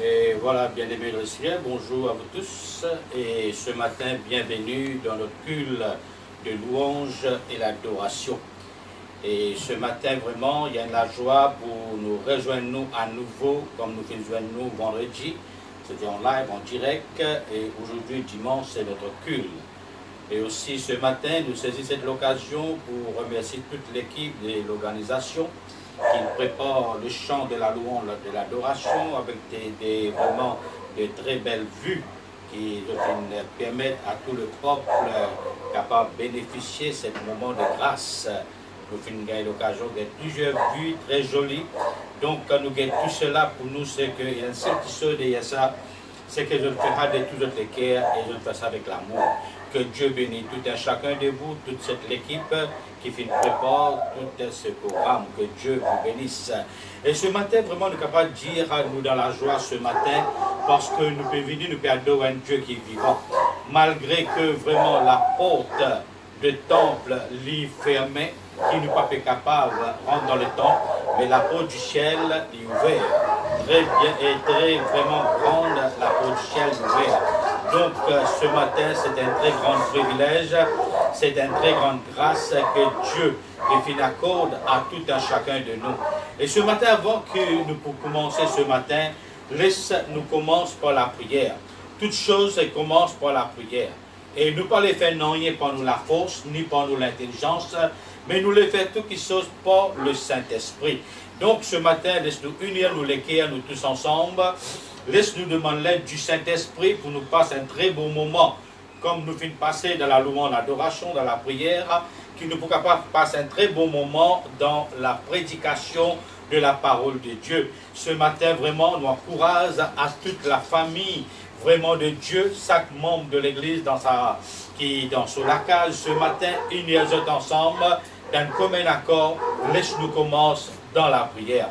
Et voilà, bien-aimés le ciel, bonjour à vous tous. Et ce matin, bienvenue dans notre culte de louange et l'adoration. Et ce matin, vraiment, il y a de la joie pour nous rejoindre nous à nouveau, comme nous faisons nous vendredi. C'était en live, en direct. Et aujourd'hui, dimanche, c'est notre culte. Et aussi ce matin, nous saisissons l'occasion pour remercier toute l'équipe de l'organisation qui prépare le chant de la louange, de l'adoration, avec vraiment de très belles vues qui permettent à tout le peuple capable de bénéficier de ce moment de grâce. Nous avons gagné l'occasion de plusieurs vues très jolies. Donc, nous gagnons tout cela pour nous, c'est qu'il y a une seule chose derrière ça, c'est que je le ferai de tout notre cœur et je le fais ça avec l'amour. Que Dieu bénisse tout un chacun de vous, toute cette équipe qui prépare tout ce programme. Que Dieu vous bénisse. Et ce matin, vraiment, nous sommes capables de dire, nous dans la joie ce matin, parce que nous pouvons venir, nous pouvons adorer un Dieu qui est vivant. Malgré que vraiment la porte de temple l'y fermée, qui n'est pas capable de rentrer dans le temple, mais la porte du ciel est ouverte. Très bien et très vraiment grande, la porte du ciel est ouverte. Donc ce matin, c'est un très grand privilège, c'est une très grande grâce que Dieu accorde à tout un chacun de nous. Et ce matin, avant que nous commencer ce matin, nous commencer par la prière. Toute chose commence par la prière. Et nous ne pas les faire non par nous la force, ni par nous l'intelligence, mais nous les faire tout qui chose par le Saint-Esprit. Donc ce matin, laisse-nous unir nous les cœurs, nous tous ensemble. Laisse-nous demander l'aide du Saint-Esprit pour nous passer un très beau moment, comme nous finissons passer dans la louange, l'adoration, dans la prière, qui nous pourra pas passer un très beau moment dans la prédication de la parole de Dieu. Ce matin, vraiment, nous encourageons à toute la famille vraiment de Dieu, chaque membre de l'Église dans son lacage ce matin, unissons ensemble d'un commun accord. Laisse-nous commencer dans la prière.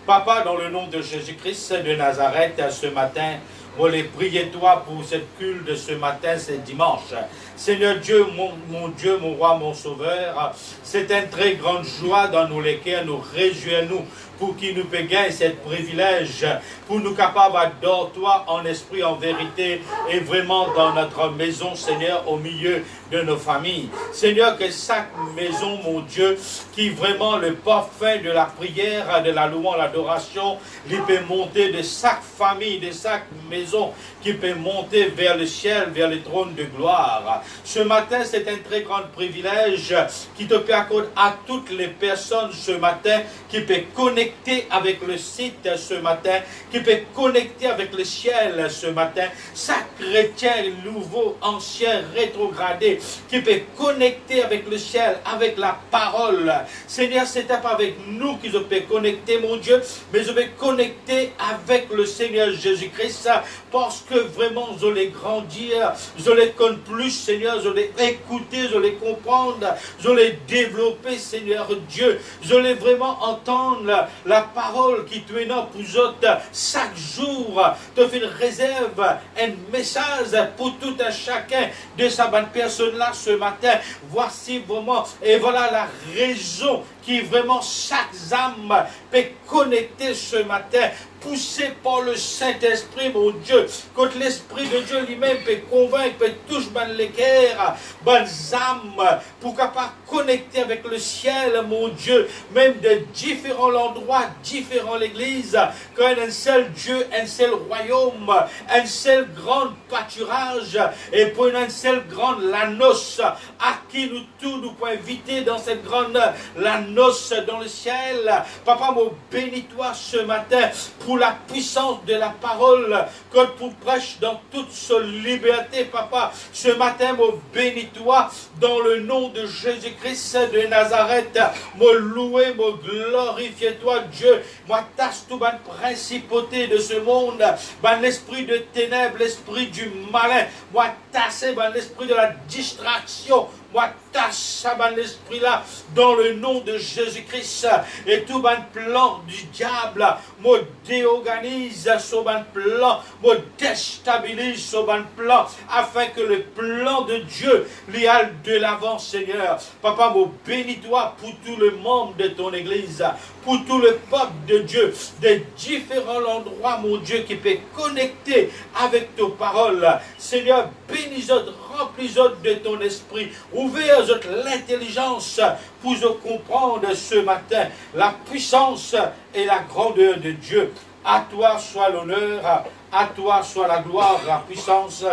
Papa, dans le nom de Jésus-Christ de Nazareth, ce matin, on les prier toi pour cette culte de ce matin, ce dimanche. Seigneur Dieu, mon Dieu, mon roi, mon sauveur, c'est une très grande joie dans nous lesquels nous réjouissons pour qu'il nous gagne ce privilège, pour nous capables d'adorer toi en esprit, en vérité, et vraiment dans notre maison, Seigneur, au milieu de nos familles. Seigneur, que chaque maison, mon Dieu, qui vraiment le parfum de la prière, de la louange, l'adoration, il peut monter de chaque famille, de chaque maison, qui peut monter vers le ciel, vers le trône de gloire. Ce matin, c'est un très grand privilège qui te peut accorder à toutes les personnes ce matin qui peut connecter avec le site ce matin, qui peut connecter avec le ciel ce matin. Chaque chrétien nouveau, ancien, rétrogradé, qui peut connecter avec le ciel, avec la parole. Seigneur, c'est pas avec nous que je peux connecter, mon Dieu, mais je vais connecter avec le Seigneur Jésus-Christ, parce que vraiment, je l'ai grandir, je les connais plus, Seigneur, je l'ai écouter, je les comprendre, je les développer, Seigneur Dieu, je les vraiment entendre la parole qui te est pour autres chaque jour, te fait une réserve, un message pour tout un chacun de sa bonne personne-là ce matin. Voici vraiment, et voilà la raison qui vraiment chaque âme peut connecter ce matin, poussé par le Saint-Esprit, mon Dieu, quand l'Esprit de Dieu lui-même peut convaincre, peut toucher les cœurs, bonnes âmes, pour capable connecter avec le ciel, mon Dieu, même de différents endroits, différentes églises, quand un seul Dieu, un seul royaume, un seul grand pâturage, et pour une seule grande la noce, à qui nous tous nous pouvons inviter dans cette grande la noce dans le ciel. Papa, mon bénis-toi ce matin pour la puissance de la parole, que pour prêcher dans toute sa liberté, papa. Ce matin, mon bénis-toi dans le nom de Jésus-Christ de Nazareth. Mon loué, mon glorifié-toi, Dieu. Moi, tasse tout ban principauté de ce monde, ban l'esprit de ténèbres, l'esprit du malin. Moi, tasse ban l'esprit de la distraction. moi, tasse l'esprit là, dans le nom de Jésus-Christ. Et tout ban plan du diable, moi, déorganise ce ban plan, moi, déstabilise ce ban plan, afin que le plan de Dieu l'y aille de l'avant, Seigneur. Papa, moi, bénis-toi pour tout le membre de ton Église, pour tout le peuple de Dieu, des différents endroits, mon Dieu, qui peut connecter avec tes paroles. Seigneur, bénis-eux, remplis-eux de ton esprit, ouvrez-eux l'intelligence pour comprendre ce matin la puissance et la grandeur de Dieu. À toi soit l'honneur, à toi soit la gloire, la puissance,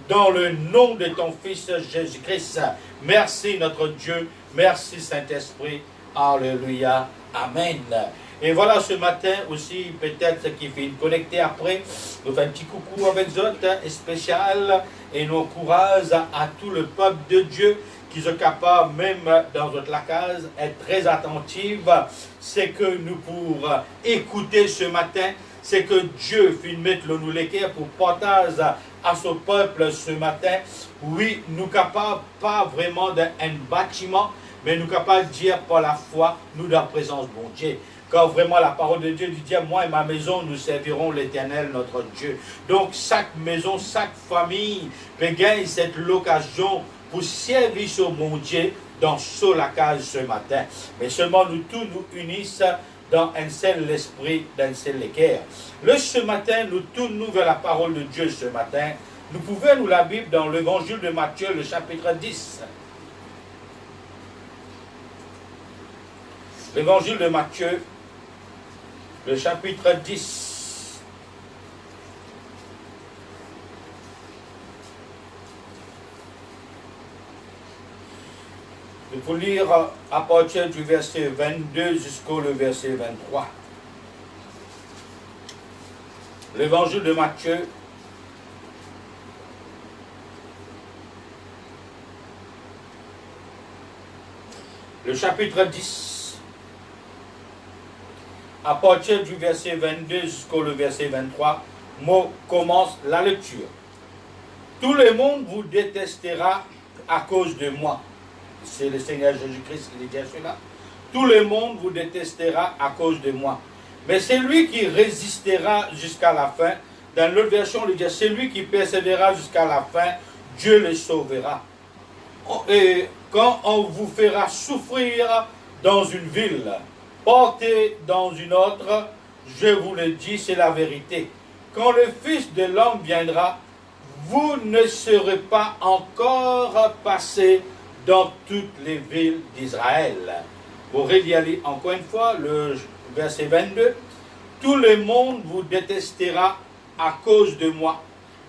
dans le nom de ton Fils Jésus-Christ. Merci notre Dieu, merci Saint-Esprit. Alléluia. Amen. Et voilà, ce matin aussi, peut-être qui fait une connecter après, nous fait un petit coucou avec eux spécial et nous encourage à tout le peuple de Dieu qui sont capables, même dans notre lacase, être très attentifs. C'est que nous pour écouter ce matin, c'est que Dieu fait mettre le nous l'équerre pour partager à ce peuple ce matin. Oui, nous capables pas vraiment d'un bâtiment, mais nous capables de dire par la foi, nous de la présence de mon Dieu. Quand vraiment la parole de Dieu dit, moi et ma maison, nous servirons l'Éternel, notre Dieu. Donc chaque maison, chaque famille peut gagner cette occasion pour servir ce mon Dieu dans ce lacage ce matin. Mais seulement nous tous nous unissons dans un seul esprit, dans un seul équerre. Ce matin, nous tournons vers la parole de Dieu ce matin. Nous pouvons nous la Bible dans l'évangile de Matthieu, le chapitre 10. L'évangile de Matthieu, le chapitre 10. Il faut lire à partir du verset 22 jusqu'au verset 23. L'évangile de Matthieu, le chapitre 10. À partir du verset 22 jusqu'au verset 23, mot commence la lecture. Tout le monde vous détestera à cause de moi. C'est le Seigneur Jésus-Christ qui dit cela. Tout le monde vous détestera à cause de moi. Mais celui qui résistera jusqu'à la fin, dans l'autre version, il dit, celui qui persévérera jusqu'à la fin, Dieu le sauvera. Et quand on vous fera souffrir dans une ville, portez dans une autre, je vous le dis, c'est la vérité. Quand le Fils de l'homme viendra, vous ne serez pas encore passés dans toutes les villes d'Israël. Pour relire encore une fois le verset 22. Tout le monde vous détestera à cause de moi.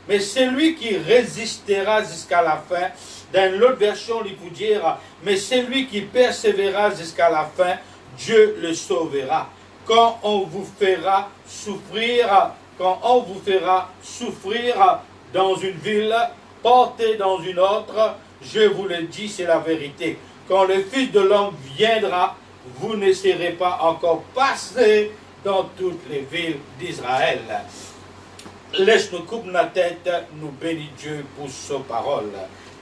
Mais celui qui résistera jusqu'à la fin, dans l'autre version, il faut dire, mais celui qui persévérera jusqu'à la fin, Dieu le sauvera. Quand on vous fera souffrir dans une ville, portez dans une autre, je vous le dis, c'est la vérité. Quand le Fils de l'homme viendra, vous ne serez pas encore passés dans toutes les villes d'Israël. Laisse-nous couper la tête, nous bénis Dieu pour sa parole.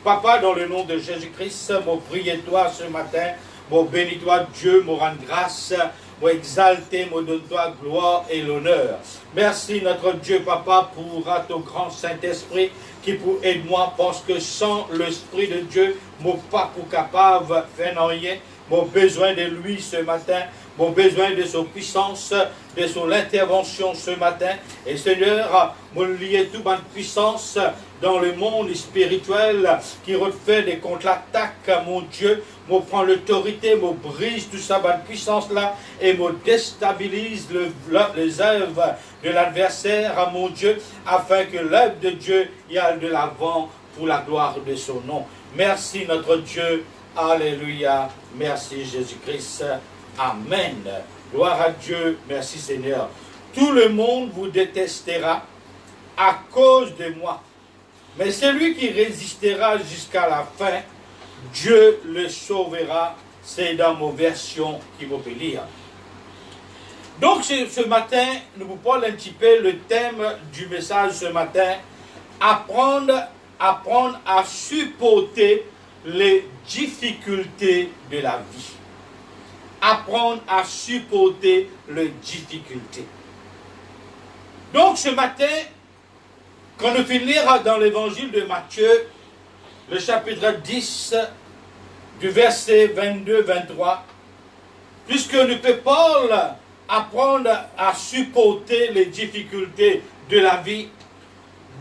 Papa, dans le nom de Jésus-Christ, mon prie-toi ce matin, mon bénis-toi Dieu, mon rend grâce, mon exalté, mon donne-toi gloire et l'honneur. Merci notre Dieu, Papa, pour ton grand Saint-Esprit qui pour aide-moi, parce que sans l'Esprit de Dieu, mon pas pour capable de faire rien, mon besoin de lui ce matin, mon besoin de sa puissance, de son intervention ce matin. Et Seigneur, mon lié toute ma puissance dans le monde spirituel qui refait des contre-attaques, mon Dieu, me prend l'autorité, me brise tout ça, ma puissance-là, et me déstabilise les œuvres de l'adversaire, mon Dieu, afin que l'œuvre de Dieu y aille de l'avant pour la gloire de son nom. Merci notre Dieu. Alléluia. Merci Jésus-Christ. Amen. Gloire à Dieu. Merci Seigneur. Tout le monde vous détestera à cause de moi. Mais celui qui résistera jusqu'à la fin, Dieu le sauvera. C'est dans mon version qui vous peut lire. Donc ce matin, nous vous parlons un petit peu le thème du message ce matin. Apprendre à supporter les difficultés de la vie. Apprendre à supporter les difficultés. Donc ce matin, quand nous finirons dans l'évangile de Matthieu, le chapitre 10, du verset 22-23, puisque nous peut Paul apprendre à supporter les difficultés de la vie,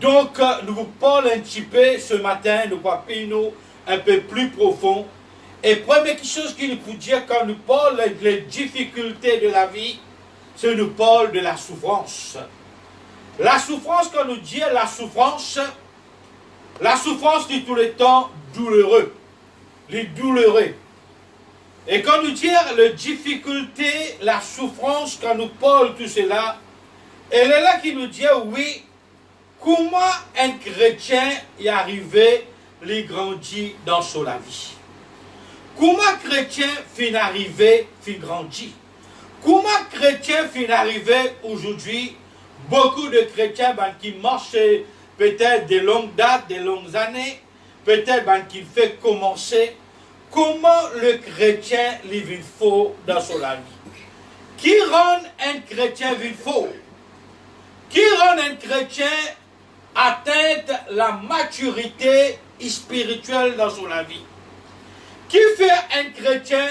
donc nous vous parlons un petit peu ce matin, nous parlons un peu plus profond. Et première chose qu'il faut dire quand nous parlons des difficultés de la vie, c'est nous parlons de la souffrance. La souffrance, quand nous dit la souffrance de tout le temps douloureux. Les douloureux. Et quand nous dit les difficultés, la souffrance, quand nous parlons tout cela, elle est là qui nous dit, oui, comment un chrétien y arrivé, les grandit dans son vie. Comment un chrétien fin arrivé, fin grandi. Comment un chrétien fin arrivé aujourd'hui, beaucoup de chrétiens qui marchent peut-être des longues dates, des longues années, peut-être qui fait commencer. Comment le chrétien vit faux dans son vie? Qui rend un chrétien vit faux? Qui rend un chrétien atteindre la maturité spirituelle dans son vie? Qui fait un chrétien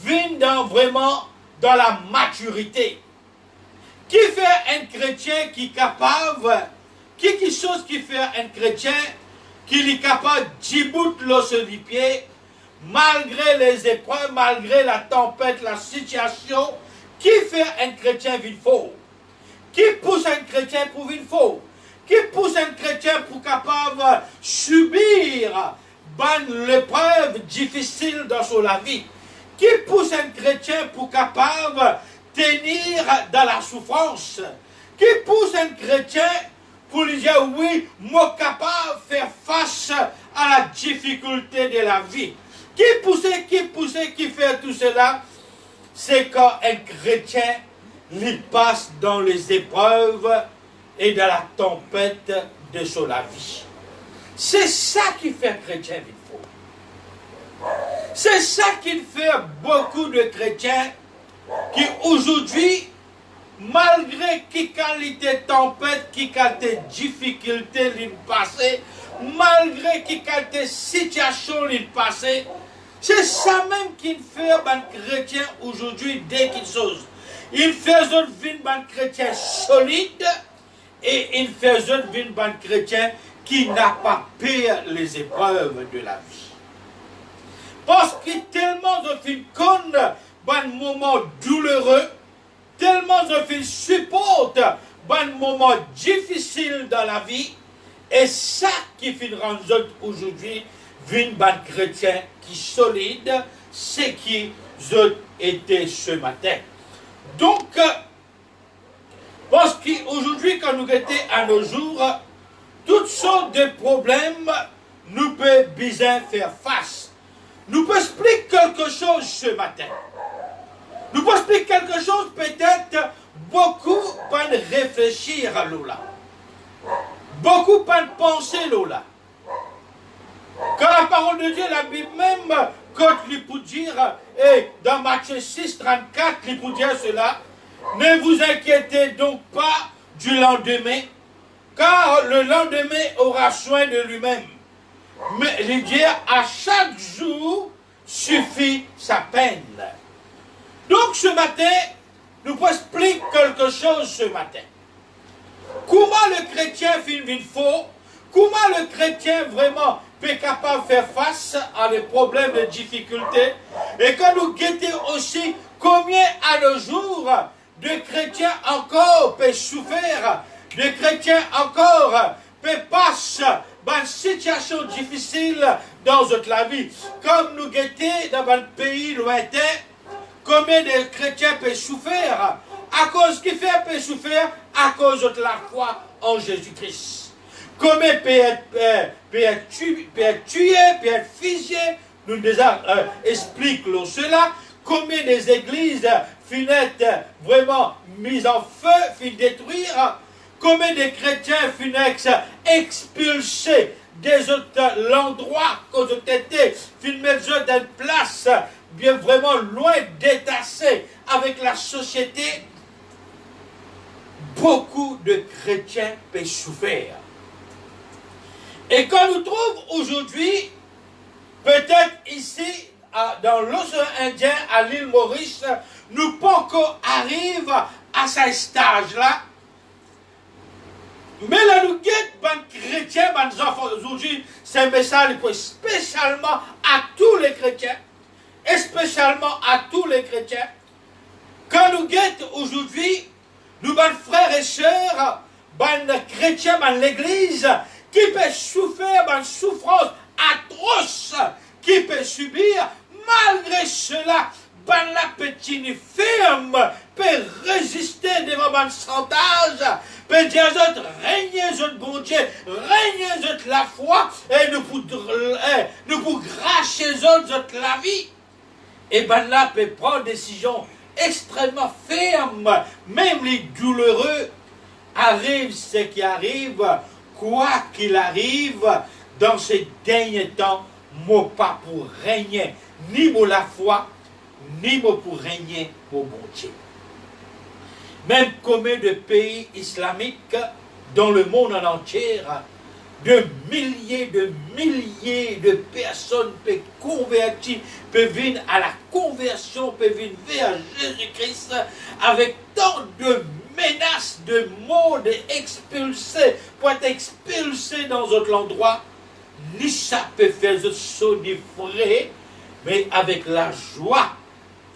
vivre vraiment dans la maturité? Qui fait un chrétien qui est capable, quelque chose qui fait un chrétien qui est capable d'y sur les pieds, malgré les épreuves, malgré la tempête, la situation, qui fait un chrétien vivre faux? Qui pousse un chrétien pour vivre faux? Qui pousse un chrétien pour capable subir l'épreuve difficile dans son vie? Qui pousse un chrétien pour capable tenir dans la souffrance? Qui pousse un chrétien pour lui dire oui, moi capable de faire face à la difficulté de la vie? Qui fait tout cela? C'est quand un chrétien lui passe dans les épreuves et dans la tempête de son vie. C'est ça qui fait un chrétien vivre faux. C'est ça qui fait beaucoup de chrétiens qui aujourd'hui, malgré qui qualité tempête, qui qualité difficulté l'île passée, malgré qui qualité situation l'île passée, c'est ça même qui fait un chrétien aujourd'hui dès qu'il chose. Il fait un chrétien solide et il fait un chrétien qui n'a pas peur les épreuves de la vie. Parce que tellement de filles connaissent un moment douloureux, tellement de filles supportent un moment difficile dans la vie, et ça qui fait rendre aujourd'hui un chrétien qui est solide, c'est qui était ce matin. Donc, parce qu'aujourd'hui, quand nous étions à nos jours, toutes sortes de problèmes nous peuvent bien faire face. Nous peut expliquer quelque chose ce matin. Nous peut expliquer quelque chose peut-être beaucoup pas réfléchir à Lola. Beaucoup pas penser Lola. Quand la parole de Dieu, la Bible même, quand il peut dire, et dans Matthieu 6, 34, il peut dire cela, ne vous inquiétez donc pas du lendemain, car le lendemain aura soin de lui-même. Mais il dit, à chaque jour suffit sa peine. Donc ce matin, nous pouvons expliquer quelque chose ce matin. Comment le chrétien vit faux? Comment le chrétien vraiment peut capable de faire face à des problèmes de difficultés? Et quand nous guettons aussi, combien à nos jours de chrétiens encore peuvent souffrir, de chrétiens encore peuvent passer une situation difficile dans notre vie. Comme nous guettons dans un pays lointain, combien de chrétiens peuvent souffrir? À cause qui fait peut souffrir? À cause de la foi en Jésus-Christ. Combien peut être tué, peut être fusillé? Nous déjà expliquons cela. Combien des églises finissent vraiment mises en feu, finissent détruire? Combien de chrétiens finissent expulsés des autres l'endroit que je t'étais, filmer d'une place bien vraiment loin détaché avec la société, beaucoup de chrétiens peuvent souffrir. Et quand nous trouvons aujourd'hui, peut-être ici, dans l'océan Indien, à l'île Maurice, nous pas encore arrivons à ce stage-là. Mais là, nous guettons les chrétiens, les enfants aujourd'hui, c'est un message spécialement à tous les chrétiens, et spécialement à tous les chrétiens. Quand nous guettons aujourd'hui, nous, les frères et sœurs, les chrétiens dans l'église, qui peuvent souffrir d'une souffrance atroce, qui peuvent subir, malgré cela, la petite ferme peut résister devant le chantage, peut dire aux autres, régnez autres bon Dieu, régnez autres la foi, et nous pour grâcer aux autres la vie. Et ben là, peut prendre des décisions extrêmement fermes, même les douloureux, arrive ce qui arrive, quoi qu'il arrive, dans ces derniers temps, moi pas pour régner, ni pour la foi, ni pour régner au bon Dieu. Même combien de pays islamiques dans le monde en entier, de milliers de personnes peuvent convertir, peuvent venir à la conversion, peuvent venir vers Jésus-Christ avec tant de menaces de mort, d'expulser, pour être expulsé dans autre endroit. Ni ça peut faire de sonifrer, mais avec la joie,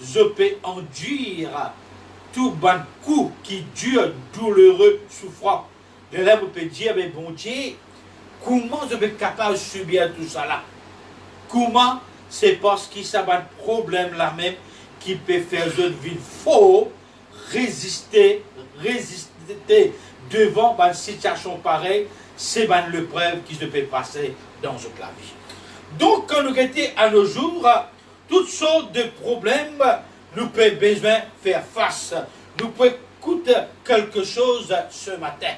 je peux enduire tout bon coup qui dure, douloureux, souffrant. De là, vous pouvez dire, mais bon Dieu, comment je vais être capable de subir tout ça là? Comment? C'est parce qu'il y a un problème là même qui peut faire de vie faux, résister devant une situation pareille, c'est le preuve qui se peut passer dans notre vie. Donc, quand nous étions à nos jours, toutes sortes de problèmes, nous pouvons besoin faire face. Nous pouvons écouter quelque chose ce matin.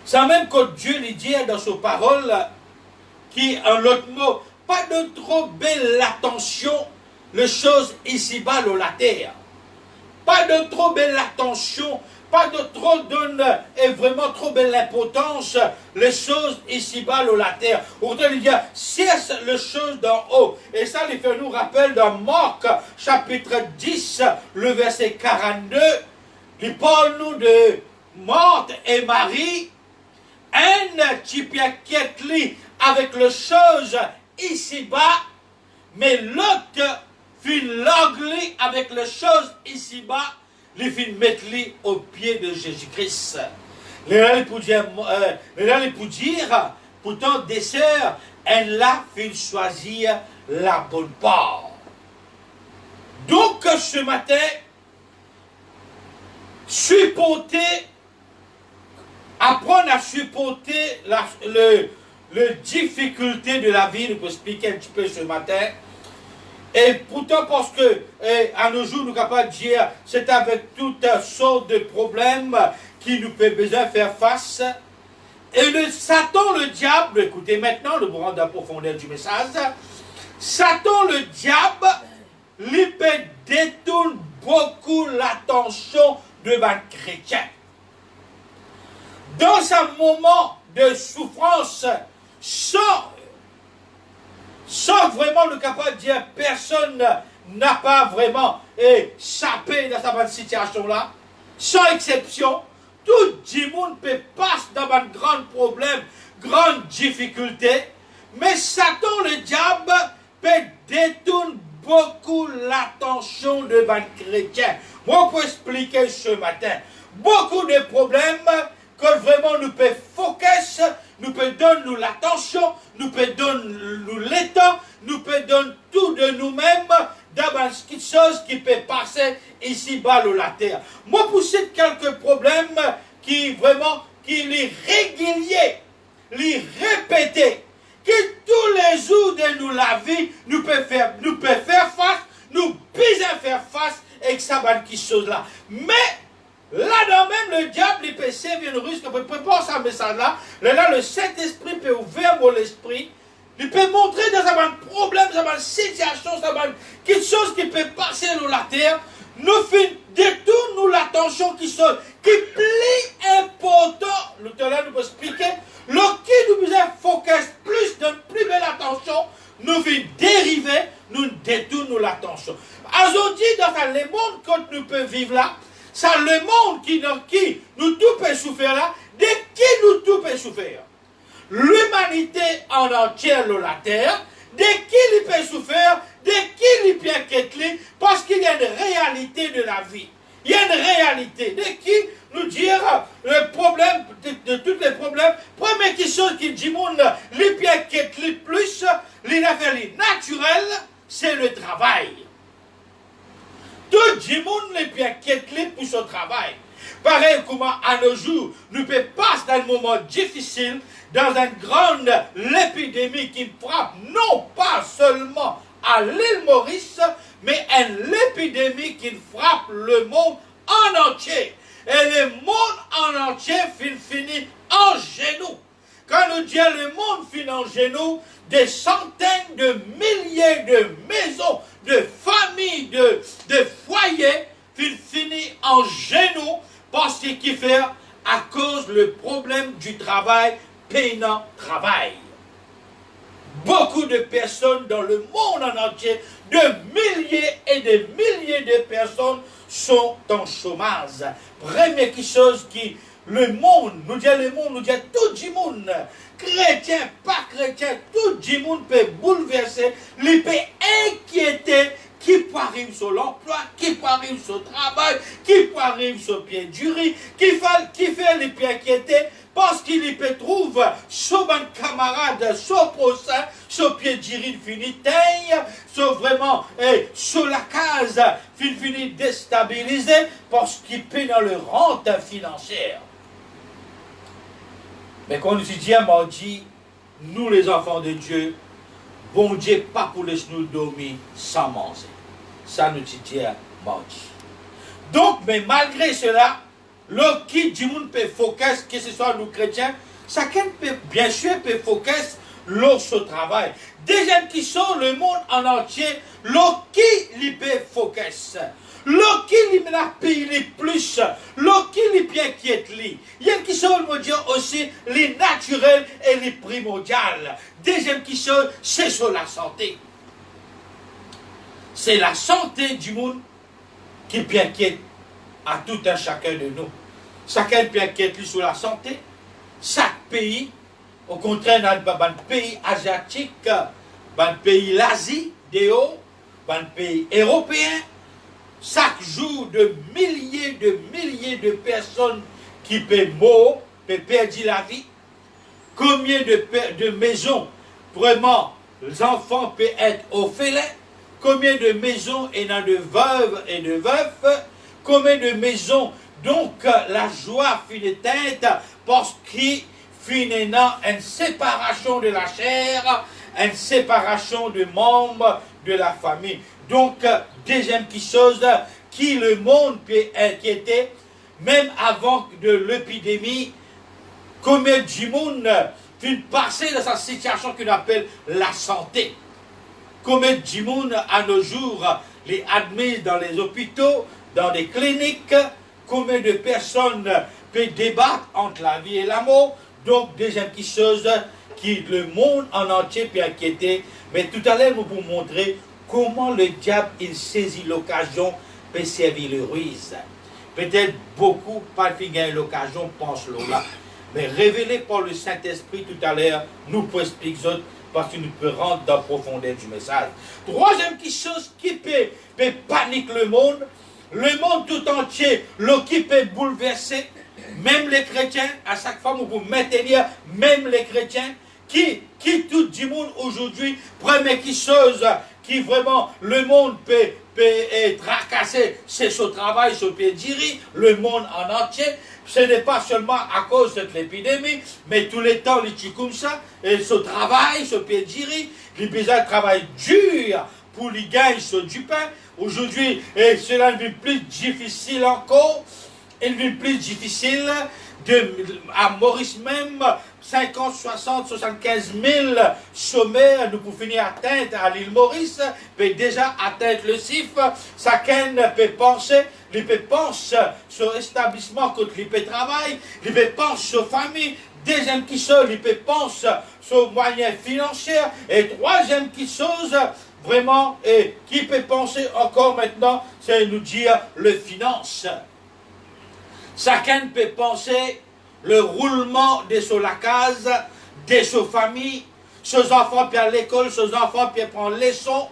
C'est même que Dieu lui dit dans sa parole, qui en l'autre mot, pas de trop belle attention, les choses ici-bas dans la terre. Pas de trop belle attention, pas de trop donne et vraiment trop belle importance, les choses ici-bas dans la terre. Autant il dit, cesse les choses d'en haut. Et ça, il fait nous rappel dans Marc, chapitre 10, le verset 42, il parle nous de Marthe et Marie, un qui piquette avec les choses ici-bas, mais l'autre fin l'anglais avec les choses ici-bas, les fin mettre au pied de Jésus-Christ. Les gens pour dire, pourtant des sœurs, elle a fait choisir la bonne part. Donc ce matin, apprendre à supporter les difficultés de la vie, nous pouvons expliquer un petit peu ce matin. Et pourtant, parce que à nos jours, nous sommes capables de dire, c'est avec toutes sortes de problèmes qui nous fait besoin de faire face. Et Satan, le diable, écoutez maintenant, nous rentrons dans la profondeur du message, Satan, le diable, lui peut détourner beaucoup l'attention de un chrétien. Dans un moment de souffrance, sans vraiment le capable de dire personne n'a pas vraiment échappé dans cette situation-là, sans exception, tout le monde peut passer dans un grand problème, grande difficulté, mais Satan, le diable, peut détourner beaucoup l'attention de un chrétien. Moi, pour expliquer ce matin, beaucoup de problèmes que vraiment nous pouvons focus, nous pouvons donner l'attention, nous pouvons donner l'état, nous pouvons donner tout de nous-mêmes dans quelque chose qui peut passer ici-bas sur la terre. Moi, pour citer quelques problèmes qui vraiment, qui les réguliers, les répétés, qui tous les jours de nous la vie, nous pouvons faire face, nous besoin faire face avec ça, qui chose là. Mais Là-dedans même, le diable, il peut servir le risque, il peut préparer ce message-là. Là, le Saint-Esprit peut ouvrir mon esprit. Il peut montrer dans un problème, dans une situation, dans quelque chose qui peut passer sur la terre. Nous détournons l'attention qui est plus important. Nous pouvons expliquer. Le qui nous faisait focus plus de plus belle attention, nous vient dériver, nous détournons l'attention. Aujourd'hui, dans le monde que nous pouvons vivre là, c'est le monde qui nous tout peut souffrir là, de qui nous tout peut souffrir. L'humanité en entière sur la terre, de qui il peut souffrir, de qui il peut inquiéter, parce qu'il y a une réalité de la vie. Il y a une réalité. De qui nous dire le problème, de tous les problèmes, première chose qui dit, les peut inquiéter plus, les affaires naturelles, c'est le travail. Tout le monde les peut inquiéter pour son travail. Pareil comment à nos jours, nous pouvons passer dans un moment difficile, dans une grande épidémie qui frappe non pas seulement à l'île Maurice, mais une épidémie qui frappe le monde en entier. Et le monde en entier finit en genoux. Quand nous disons le monde finit en genoux, des centaines de milliers de maisons, de familles, de foyers finissent en genoux parce qu'il fait à cause du problème du travail, payant travail. Beaucoup de personnes dans le monde en entier, de milliers et de milliers de personnes sont en chômage. Première chose qui, le monde, nous dit tout le monde, chrétien, pas chrétien, tout le monde peut bouleverser, il peut inquiéter, qui peut arriver sur l'emploi, qui peut arriver sur le travail, qui peut arriver sur le pied du riz, qui fait les pieds inquiéter, parce qu'il peut trouver son bon camarade, son prochain, son pied du riz fini taille, sur vraiment, sur la case, fini déstabilisé, parce qu'il peut dans le rente financière. Mais quand nous dit mardi, nous les enfants de Dieu, bon Dieu, pas pour laisser nous dormir sans manger. Ça nous dit mardi. Donc, mais malgré cela, le qui du monde peut focus, que ce soit nous chrétiens, chacun peut, bien sûr, peut focus leur travail. Deuxième qui sont le monde en entier, le qui lui peut focus. Le qui lui paye plus, le qui lui peut inquiéter. Il y a une qui sont, on dire aussi, les naturels et les primordiales. Deuxième qui sont, c'est sur la santé. C'est la santé du monde qui peut inquiéter à tout un chacun de nous. Chacun peut inquiéter sur la santé. Chaque pays, au contraire, dans un pays asiatique, dans un pays l'Asie, dans un pays européen, chaque jour de milliers de personnes qui peuvent mourir, peuvent perdre la vie. Combien de maisons, vraiment, les enfants peuvent être orphelins. Combien de maisons il y a de veuves et de veufs. Combien de maisons, donc la joie finit éteinte parce qu'il finit dans une séparation de la chair, une séparation de membres de la famille. Donc, deuxième chose qui le monde peut inquiéter, même avant de l'épidémie, combien du monde finit passer dans cette situation qu'on appelle la santé. Combien du monde à nos jours les admis dans les hôpitaux, dans des cliniques, combien de personnes peuvent débattre entre la vie et la mort. Donc, deuxième chose qui le monde en entier peut inquiéter. Mais tout à l'heure, nous vous montrer comment le diable il saisit l'occasion pour servir le ruse. Peut-être beaucoup, pas gagner l'occasion, pense là. Mais révélé par le Saint-Esprit tout à l'heure, nous pouvons expliquer autres parce que nous pouvons rentrer dans la profondeur du message. Troisième chose qui peut paniquer le monde tout entier, qui peut bouleverser, même les chrétiens, à chaque fois vous maintenir, même les chrétiens, qui tout du monde aujourd'hui, première chose qui vraiment le monde peut tracasser, c'est ce travail, ce pédirie, le monde en entier. Ce n'est pas seulement à cause de l'épidémie, mais tous les temps, les petits comme ça, et ce travail, ce pédirie, les besoins de travail dur pour les gagner du pain. Aujourd'hui, cela devient plus difficile encore. une vie plus difficile, à Maurice même, 50, 60, 75 000 chômeurs, nous pouvons finir atteindre à l'île Maurice, peut déjà atteindre le chiffre, chacun peut penser, il peut penser sur l'établissement quand il peut travailler, il peut penser sur la famille, deuxième chose, il peut penser sur les moyens financiers, et troisième chose, vraiment, et qui peut penser encore maintenant, c'est nous dire le finance. Chacun peut penser le roulement de son case, de sa famille, ses enfants peuvent à l'école, ses enfants peuvent prendre les leçons,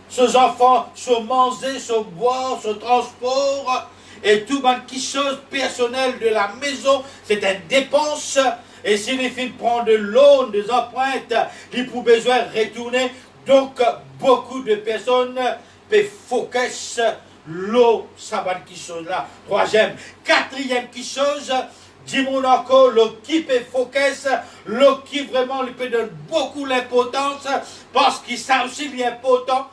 ses enfants se manger, se boire, se transport, et tout qui chose personnelle de la maison, c'est une dépense. Et s'il faut prendre de l'eau, des empruntes, il faut besoin de retourner. Donc, beaucoup de personnes peuvent focus l'eau, ça va qui chose là. Troisième. Quatrième qui chose, dis-moi encore, l'eau qui peut focus, l'eau qui vraiment lui peut donner beaucoup l'importance, parce que ça aussi est important,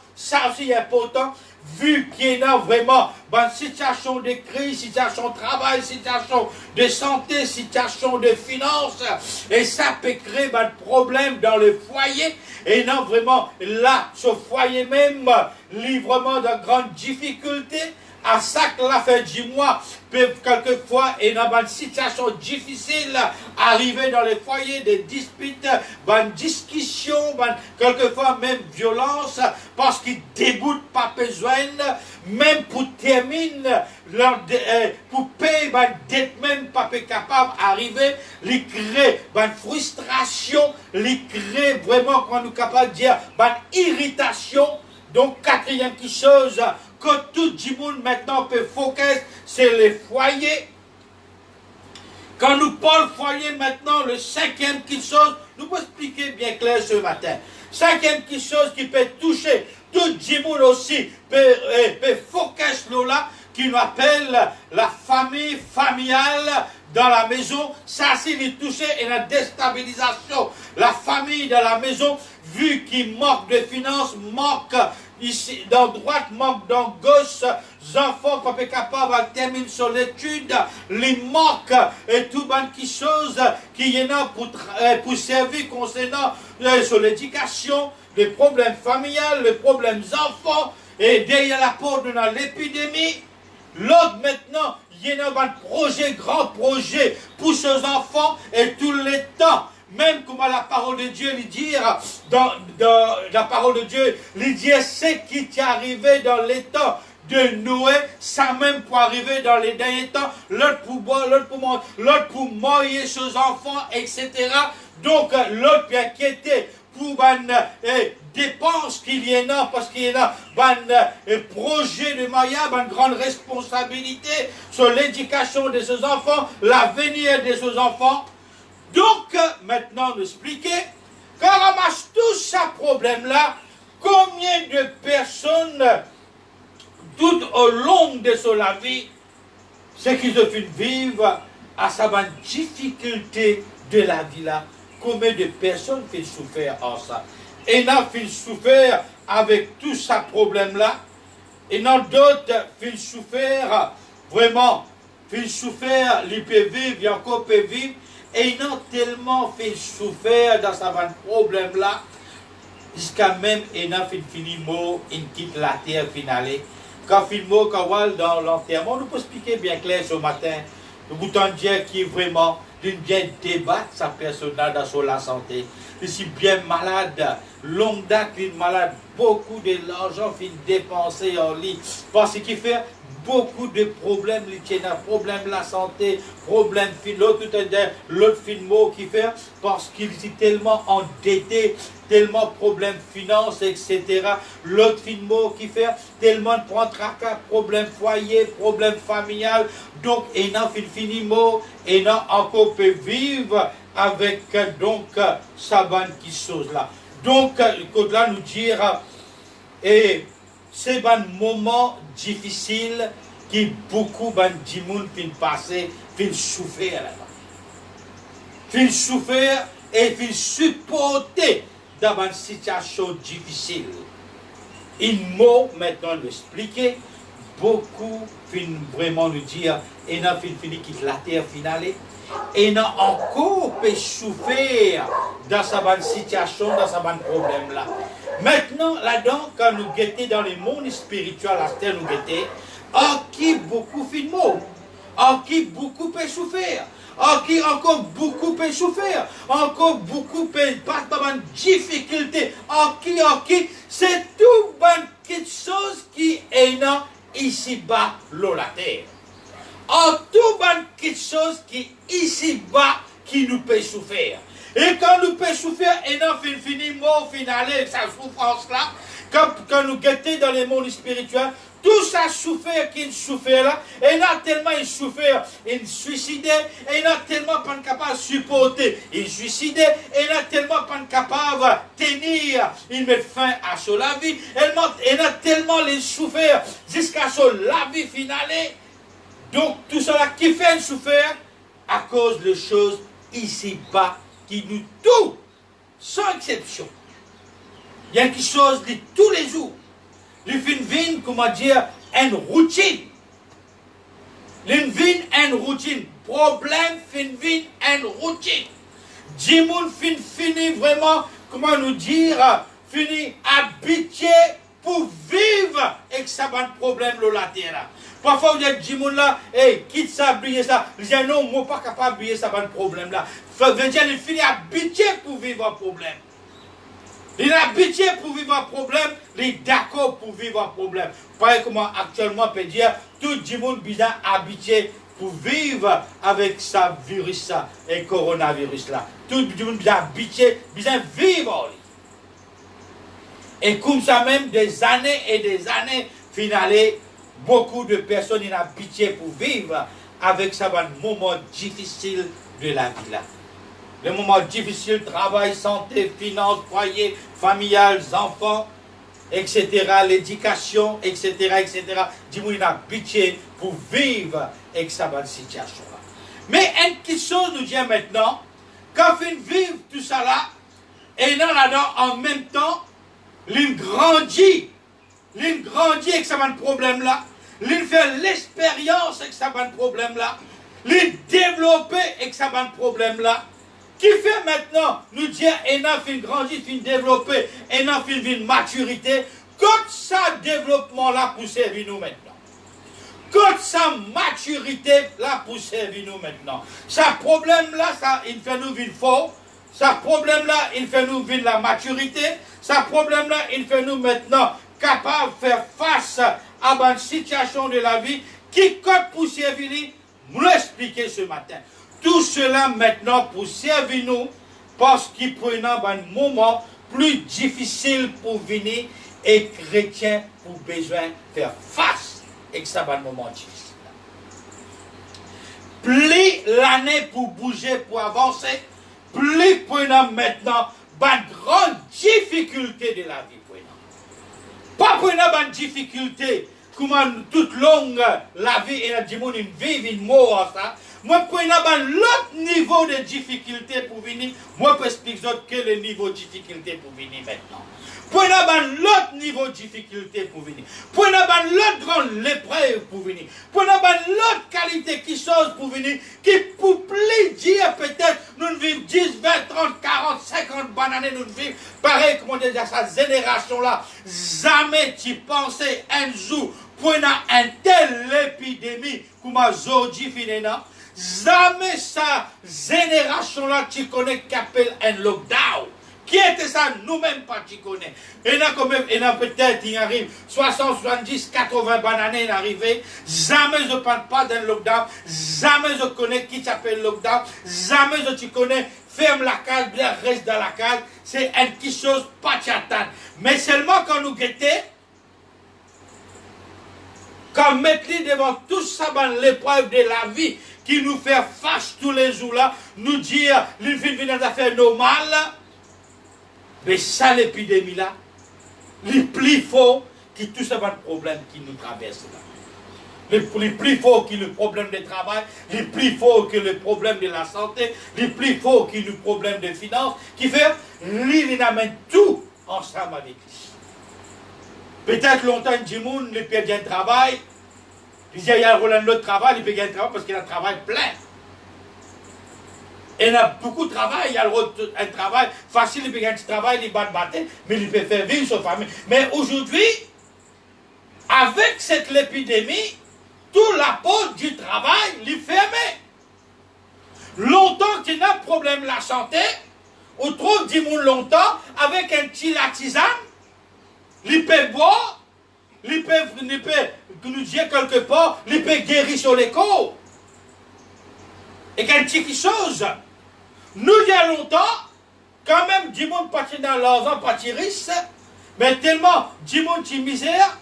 vu qu'il y a vraiment une situation de crise, situation de travail, situation de santé, situation de finances, et ça peut créer un problème dans le foyer, et non vraiment là, ce foyer même, livrement de grandes difficultés, à ça que la fin du mois, peuvent quelquefois, et dans une situation difficile, arriver dans les foyers, des disputes, une discussion, quelquefois même violence, parce qu'ils déboutent pas besoin, même pour terminer, pour payer une dette même pas capable d'arriver, ils créent une frustration, ils créent vraiment, quand nous sommes capables de dire, une irritation. Donc, quatrième chose, que tout le monde maintenant peut focus, c'est les foyers. Quand nous parlons foyer maintenant, le cinquième chose, nous pouvons expliquer bien clair ce matin. Cinquième chose qui peut toucher tout le monde aussi, peut focus là, qui nous appelle la famille familiale dans la maison. Ça, c'est de toucher et la déstabilisation. La famille dans la maison, vu qu'il manque de finances, manque ici, dans droite, manque dans gauche, les enfants pas capables de terminer son étude, les manques et tout qui chose qui y en a pour servir concernant sur l'éducation, les problèmes familiaux, les problèmes enfants, et derrière la porte de l'épidémie. L'autre maintenant, il y a un projet, grand projet pour ses enfants et tous les temps. Même comme la parole de Dieu lui dit, dans la parole de Dieu, lui dit, c'est qui t'est arrivé dans les temps de Noé, ça même pour arriver dans les derniers temps, l'autre pour boire, l'autre pour mourir ses enfants, etc. Donc, l'autre peut inquiéter pour dépenses qu'il y en a, parce qu'il y en a un projet de mariage, une grande responsabilité sur l'éducation de ses enfants, l'avenir de ses enfants. Donc, maintenant, nous expliquer, quand on ramasse tout ce problème-là, combien de personnes, tout au long de sa vie, ce qu'ils ont fait vivre à sa difficulté de la vie-là, combien de personnes font souffrir en ça. Et n'a fait souffrir avec tout ce problème-là, et n'a d'autres font souffrir, vraiment, font souffrir, ils peuvent vivre, et encore peuvent vivre, et ils ont tellement fait souffrir dans ce problème-là, jusqu'à même, ils ont fait fini mot, ils quittent la terre finale. Quand il mot, quand dans l'enterrement, nous pouvons expliquer bien clair ce matin, nous pouvons dire qui est vraiment, d'une bien débattre sa personne dans son la santé. Je suis bien malade, longue date, il est malade, beaucoup de l'argent qu'il dépenser en lit, parce qu'il fait beaucoup de problèmes, il y a problème de la santé, problème l'autre film qui fait, parce qu'il est tellement endetté, tellement problème finance, etc. L'autre film qui fait, tellement de prendre tracas, problème foyer, problème familial, donc il n'a fini mot, et n'a encore peut vivre avec donc sa bonne qui chose là. Donc, quand là nous dire, et c'est un moment difficile qui beaucoup de gens fin passer, fin souffrir là-bas. Fin souffrir et fin supporter dans une situation difficile. Il mot maintenant d'expliquer, beaucoup fin vraiment nous dire, et n'a fini quitte la terre finale, et n'a encore peut souffrir dans sa bonne situation, dans sa bonne problème là. Maintenant, là-dedans, quand nous guettons dans le monde spirituel, la terre nous guettons, en qui beaucoup fin mot, en qui beaucoup peut souffrir, en qui encore beaucoup peut souffrir, encore beaucoup peut pas de difficulté, en qui, c'est tout quelque chose qui est là, ici-bas, la terre. En tout quelque chose qui ici-bas, qui nous peut souffrir. Et quand nous peut souffrir, et non fini mort, finale, sa souffrance-là, quand nous guettons dans le monde spirituel, tout ça souffert qu'il souffert là, et n'a tellement il souffert, il suicidait, et n'a tellement pas capable de supporter, il suicidait, et n'a tellement pas capable de tenir, il met fin à sa vie, et n'a tellement les souffert jusqu'à la vie finale. Donc tout cela qui fait souffrir à cause de choses ici-bas qui nous touchent, sans exception. Il y a quelque chose de tous les jours. Il fait une vie, comment dire, une routine. Une vie, une routine. Problème, fait une vie, une routine. Dimoun fini vraiment, comment nous dire, fini habitué pour vivre avec ça, un problème là, là. Parfois, vous êtes Dimoun là, hey, quitte ça, oubliez ça. Vous dites non, moi, pas capable d'oublier ça, un problème là. Il finit habitué pour vivre un problème. Il est habitué pour vivre un problème, il est d'accord pour vivre un problème. Pareil comme actuellement, on peut dire, tout le monde est habitué pour vivre avec ce virus-là, et coronavirus-là. Tout le monde est habitué, bien vivre. Et comme ça même, des années et des années, finalement, beaucoup de personnes sont habituées pour vivre avec ça, un moment difficile de la vie là. Les moments difficiles, travail, santé, finances, foyer, familial, enfants, etc., l'éducation, etc., etc. Dis-moi, il a habitué pour vivre avec sa bonne situation-là. Mais une petite chose nous dit maintenant, quand on vit tout ça là, et là-dedans, en même temps, il grandit avec sa bonne problème-là, il fait l'expérience avec sa bonne problème-là, il développe avec sa bonne problème-là. Qui fait maintenant nous dire, et n'a fait grandir, fin développer, et n'a fait une maturité, quand ça développement là pour servir nous maintenant. Quand sa maturité là pour servir nous maintenant. Sa problème là, ça, il fait nous vivre fort. Sa problème là, il fait nous vivre la maturité. Sa problème là, il fait nous maintenant capable de faire face à une situation de la vie qui, quand pour servir, nous l'expliquer ce matin. Tout cela maintenant pour servir nous, parce qu'il prenait un moment plus difficile pour venir et chrétien pour besoin faire face avec ça un moment difficile. Plus l'année pour bouger, pour avancer, plus prenant maintenant une grande difficulté de la vie. Pas prenant une difficulté, comment toute longue la vie et la dimanche une vie, une mort, ça. Moi, prenons l'autre niveau de difficulté pour venir. Moi, je explique quel est le niveau de difficulté pour venir maintenant. Prenons l'autre niveau de difficulté pour venir. Prenons l'autre grande épreuve pour venir. Prenons l'autre qualité qui chose pour venir. Qui pour plus dire peut-être, nous vivons 10, 20, 30, 40, 50 bonnes années, nous vivons pareil comme on dit à cette génération-là. Jamais tu pensais un jour, prenons une telle épidémie comme aujourd'hui, finalement. Jamais sa génération-là, tu connais qu'appelle un lockdown. Qui était ça? Nous-mêmes pas tu connais. Et là, quand même, peut-être, il arrive 60, 70, 80 bonnes années arrivées. Jamais je ne parle pas d'un lockdown. Jamais je connais qui s'appelle lockdown. Jamais je connais ferme la case, bien reste dans la case. C'est une petite chose pas t'attendre. Mais seulement quand nous guettons, quand mettre devant tout ça, l'épreuve de la vie, qui nous fait face tous les jours là, nous dire, l'une vient d'affaires normales, mais ça, l'épidémie là, les plus fort que tout ça, le problème qui nous traverse là. Les plus fort que le problème de travail, les plus fort que le problème de la santé, les plus fort que le problème de finances, qui fait, il amène tout ensemble avec lui. Peut-être longtemps, du monde, les perdent un travail, Il dit, il y a un autre travail, il peut gagner un travail parce qu'il a un travail plein. Et il a beaucoup de travail, il y a un travail facile, il peut gagner un travail, il bat battre, mais il peut faire vivre sa famille. Mais aujourd'hui, avec cette épidémie, tout la porte du travail, il fermé. Longtemps qu'il a un problème de la santé, on trouve du monde longtemps, avec un petit latisane, il peut boire, il peut nous dire quelque part, il peut guérir sur les corps. Et quelque chose. Nous, il y a longtemps, quand même, du monde parti dans l'argent, parti riche, mais tellement du monde qui misère,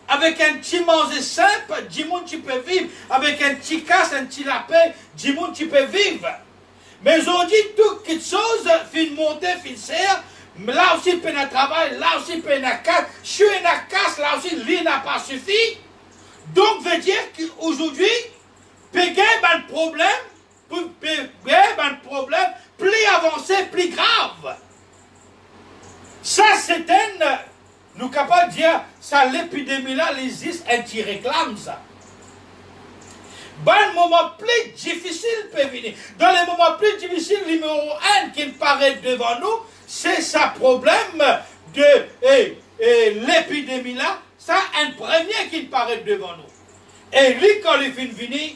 avec un petit manger simple, du monde qui peut vivre, avec un petit casse, un petit lapin, du monde qui peut vivre. Mais aujourd'hui, toute chose, fin monter, fin serre, là aussi, peine à travail, là aussi, peine à casse, je suis à casse, là aussi, l'île n'a pas suffi. Donc, veut dire qu'aujourd'hui, péguer un problème, plus avancé, plus grave. Ça, c'est nous sommes capables de dire, ça, l'épidémie-là, existe, et qui réclame ça. Un moment plus difficile peut venir. Dans les moments plus difficiles, numéro 1 qui paraît devant nous, c'est ça problème de l'épidémie-là. Ça, un premier qui paraît devant nous. Et lui, quand il finit de venir,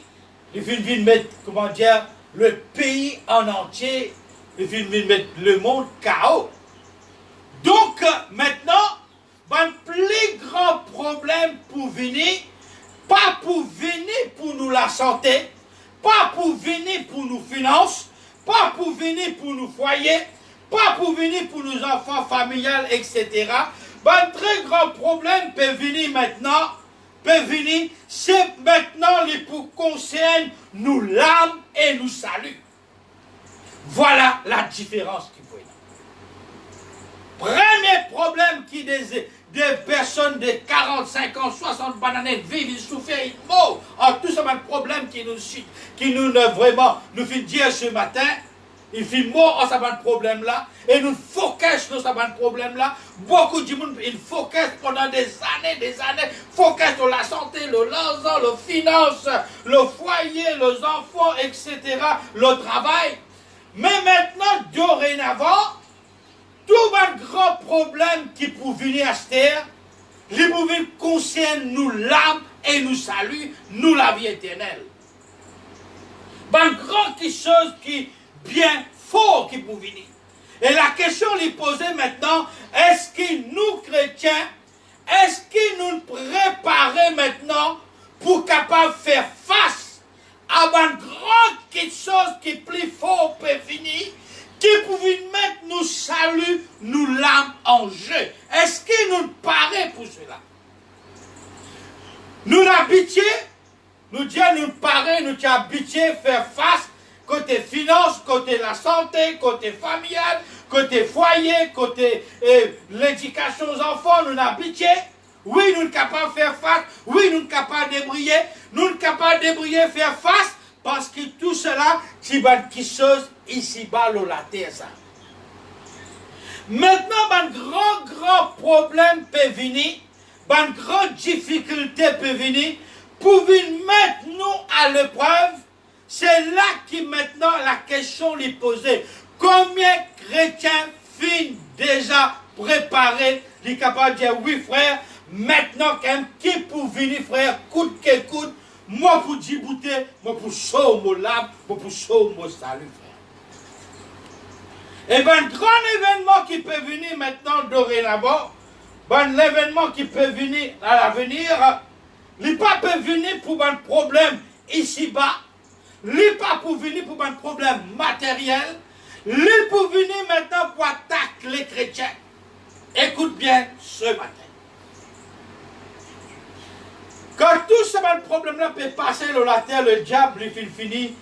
il finit de mettre, comment dire, le pays en entier, il finit de mettre le monde chaos. Donc, maintenant, un plus grand problème pour venir, pas pour venir pour nous la santé, pas pour venir pour nos finances, pas pour venir pour nos foyers, pas pour venir pour nos enfants familiales, etc. Un très grand problème peut venir maintenant, c'est maintenant les pour concerne nous l'âme et nous salut. Voilà la différence qu'il faut y avoir. Premier problème qui des personnes de 40, 50, 60 bananes vivent, ils souffrent, ils meurent. Tout ça, un problème qui nous vraiment nous fait dire ce matin, il fait mort en ce problème-là, et nous focus sur ce problème-là. Beaucoup de monde, ils focus pendant des années, focus sur la santé, le l'argent, les finances, le foyer, les enfants, etc., le travail. Mais maintenant, dorénavant, tout un grand problème qui peut venir à cette terre, les mauvais concernent nous l'âme et nous salut, nous la vie éternelle. Une grande chose qui bien fort qui peut venir. Et la question lui posée maintenant, est-ce que nous chrétiens, est-ce que nous préparons maintenant pour capable faire face à une grande chose qui plus fort peut venir, qui pouvait mettre nous salut, nous l'âme en jeu. Est-ce que nous paraît pour cela? Nous habitués, nous disons, nous paraît, nous habitués faire face, côté finance, côté la santé, côté familial, côté foyer, côté l'éducation aux enfants, nous habitués. Oui, nous sommes capables de faire face, oui, nous sommes capables de débrouiller, nous sommes capables de débrouiller, faire face, parce que tout cela, c'est une chose ici-bas, la terre, ça. Maintenant, un grand problème peut venir, une grande difficulté peut venir, pour venir mettre nous à l'épreuve. C'est là que maintenant la question lui posée. Combien de chrétiens finissent déjà préparés, les capables de dire oui frère, maintenant quand même, qui pour venir frère, coûte que coûte, moi pour débouter, moi pour sauver mon âme, moi pour sauver mon salut frère. Et bien un grand événement qui peut venir maintenant dorénavant, un événement qui peut venir à l'avenir, il pas peut venir pour un problème ici-bas, il pas pour venir pour un problème matériel, il pour venir maintenant pour attaquer les chrétiens. Écoute bien ce matin. Quand tout ce problème-là peut passer sur la terre, le diable, il finit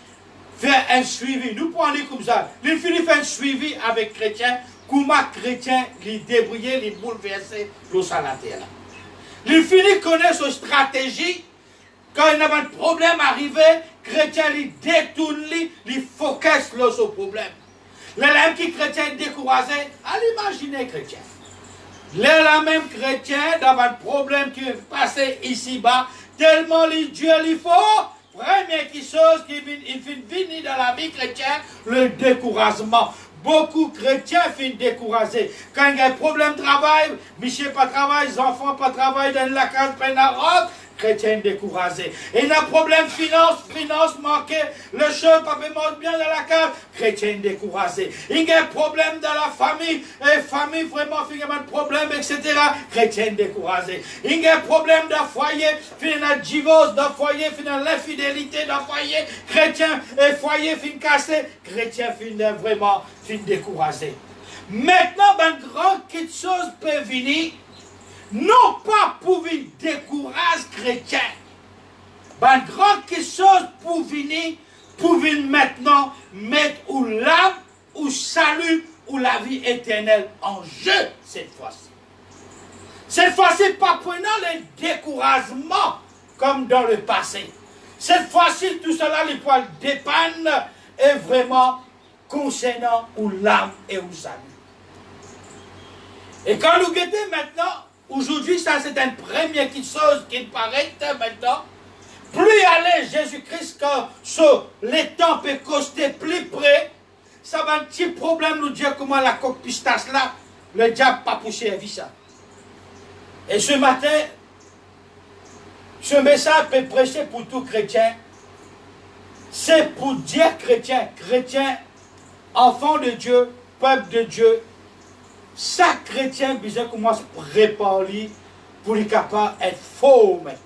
faire un suivi. Nous pouvons aller comme ça. Il finit faire un suivi avec chrétiens, comment chrétiens les débrouiller, les bouleverser sur la terre. Il finit connaître sa stratégie. Quand il y a un problème arrivé, chrétiens les détournent, les focus sur ce problème. Les mêmes qui chrétiens découragés, allez imaginer chrétiens. Les mêmes chrétiens, dans un problème qui est passé ici-bas, tellement les Dieu il faut, première chose qui finit dans la vie chrétienne, le découragement. Beaucoup de chrétiens finissent découragés. Quand il y a un problème de travail, Michel pas travail, les enfants pas travail dans la case, pas la robe, chrétien découragé. Et il y a un problème finance manquée, le chef pas mange bien dans la case, chrétien découragé. Il y a un problème dans la famille, et famille vraiment fait un problème, etc. Chrétien découragé. Il y a un problème dans le foyer, fin un divorce dans le foyer, fin l'infidélité dans le foyer, chrétien et foyer fin cassé, chrétien fin vraiment découragé. Maintenant, ben grand quelque chose peut venir. Non pas pour venir décourager chrétien. Ben grand quelque chose pour venir maintenant mettre ou l'âme, ou salut, ou la vie éternelle en jeu cette fois-ci. Cette fois-ci, pas prenant le découragement comme dans le passé. Cette fois-ci, tout cela, les poils dépannent est vraiment concernant ou l'âme et ou salut. Et quand nous guettons maintenant, aujourd'hui, ça c'est une première chose qui paraît maintenant. Plus aller Jésus-Christ quand les temps peut coster plus près, ça va un petit problème nous dire comment la coque pistache là, le diable pas poussé à vie ça. Et ce matin, ce message peut prêcher pour tout chrétien. C'est pour dire chrétien, enfant de Dieu, peuple de Dieu, chaque chrétien besoin commence à préparer pour être capable d'être faux maintenant.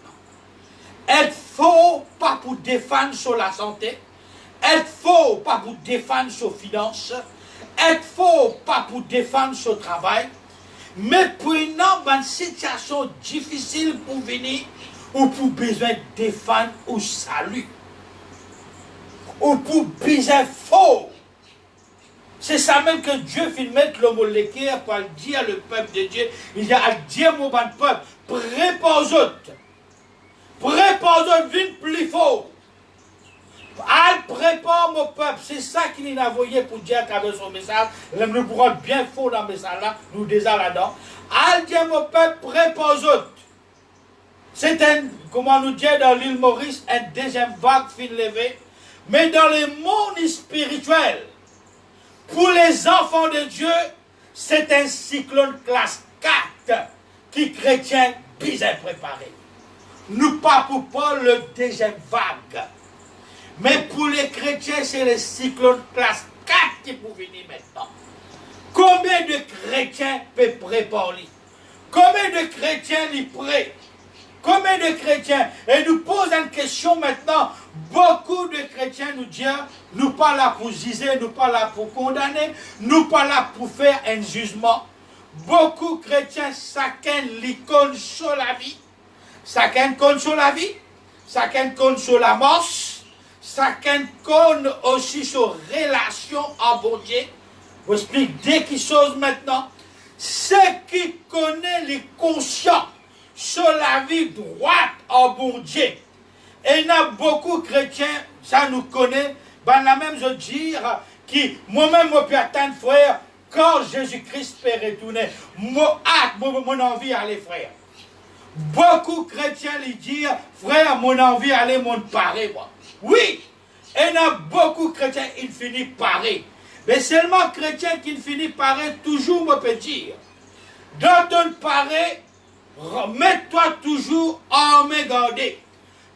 Être faux, pas pour défendre sur la santé. Être faux, pas pour défendre sur finances. Être faux, pas pour défendre sur travail. Mais pour une situation difficile pour venir, ou pour besoin de défendre ou salut. Ou pour besoin faux. C'est ça même que Dieu fait mettre le mot l'équerre pour dire le peuple de Dieu. Il dit à dire mon bon peuple, prépare-toi. Prépare-toi, viens plus fort. Prépare mon peuple. C'est ça qu'il a envoyé pour dire qu'avec son message, nous pourrons être bien fort dans le message là, nous déjà là-dedans. Al dire mon peuple, prépare-toi. C'est un, comment nous dire dans l'île Maurice, un deuxième vague fin levée. Mais dans le monde spirituel, pour les enfants de Dieu, c'est un cyclone classe 4 qui chrétien bien préparé. Nous pas pour Paul le deuxième vague. Mais pour les chrétiens, c'est le cyclone classe 4 qui peut venir maintenant. Combien de chrétiens peuvent préparer? Combien de chrétiens y prêtent? Combien de chrétiens? Et nous posons une question maintenant. Beaucoup de chrétiens nous disent, nous pas là pour juger, nous pas là pour condamner, nous pas là pour faire un jugement. Beaucoup de chrétiens, chacun l'icône sur la vie. Chacun compte sur la vie. Chacun compte sur la mort. Chacun compte aussi sur relation à bon Dieu. Je vous explique dès quelque chose maintenant. Ceux qui connaissent les conscients sur la vie droite en bon Dieu. Et il y a beaucoup de chrétiens, ça nous connaît, ben la même je dire, qui, moi-même, je peux attendre, frère, quand Jésus-Christ peut retourner, mon hâte, mon envie d'aller, frère. Beaucoup de chrétiens lui disent, frère, mon envie d'aller, mon paré, moi. Oui, et il y a beaucoup de chrétiens, ils finissent paré. Mais seulement chrétiens qui finissent paré, toujours, me peut dire, dans ton paré, mets-toi toujours en main gardée.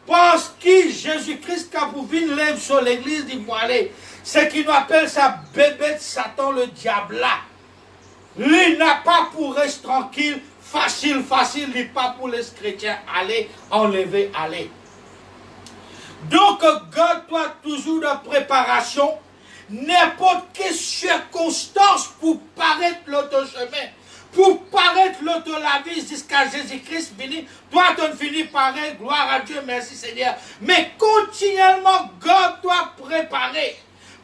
Parce que Jésus-Christ, quand vous venez lève sur l'église du aller, c'est qu'il nous appelle sa bébête Satan, le diable là. Lui n'a pas pour rester tranquille, facile, il n'est pas pour les chrétiens aller, enlever, aller. Donc, garde-toi toujours de préparation, n'importe quelle circonstance pour paraître l'autre chemin. Pour paraître l'autre la vie jusqu'à Jésus-Christ fini, toi tu finis pareil, gloire à Dieu, merci Seigneur. Mais continuellement, garde-toi préparé.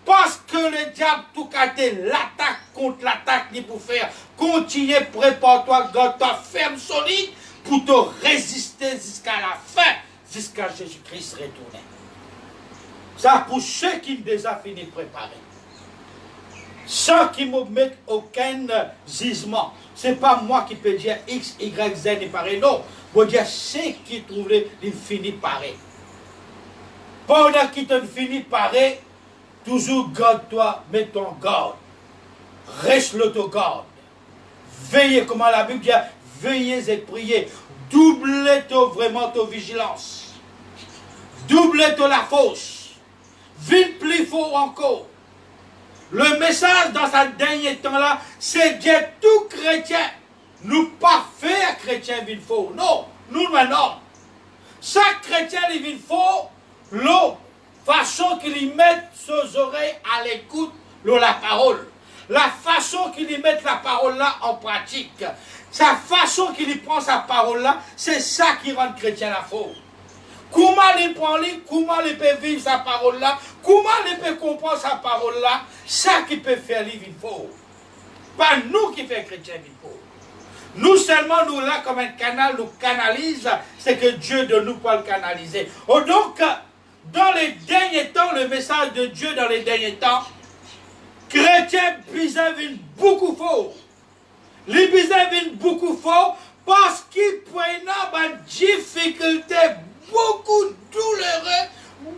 Parce que le diable, tout caté, l'attaque contre l'attaque, ni pour faire. Continue, prépare-toi, garde-toi ferme, solide, pour te résister jusqu'à la fin, jusqu'à Jésus-Christ retourner. Ça pour ceux qui ont déjà fini préparés. Sans qu'ils ne me mettent aucun jugement. Ce n'est pas moi qui peux dire X, Y, Z et pareil. Non. Bon Dieu, c'est qui trouve il finit pareil. Pendant qu'il te finit pareil, toujours garde-toi, mets ton garde. Reste l'autogarde. Veillez, comment la Bible dit, veillez et priez. Doublez vraiment ta vigilance. Doublez la force. Vite plus fort encore. Le message dans ce dernier temps-là, c'est que tout chrétien, nous pas faire chrétien vite fort. Non, nous maintenant. Chaque chrétien il vite fort, la façon qu'il y mette ses oreilles à l'écoute de la parole. La façon qu'il y mette la parole là en pratique. Sa façon qu'il y prend sa parole là, c'est ça qui rend le chrétien la faux. Comment il prend, comment il peut vivre sa parole là, comment il peut comprendre sa parole là, ça qui peut faire vivre il faut. Pas nous qui faisons chrétien il faut. Nous seulement, nous là comme un canal, nous canalise, c'est que Dieu de nous peut le canaliser. Oh, donc, dans les derniers temps, le message de Dieu dans les derniers temps, chrétiens bizarres beaucoup fort. Les bizarres beaucoup fort parce qu'ils prennent une difficulté beaucoup douloureuse,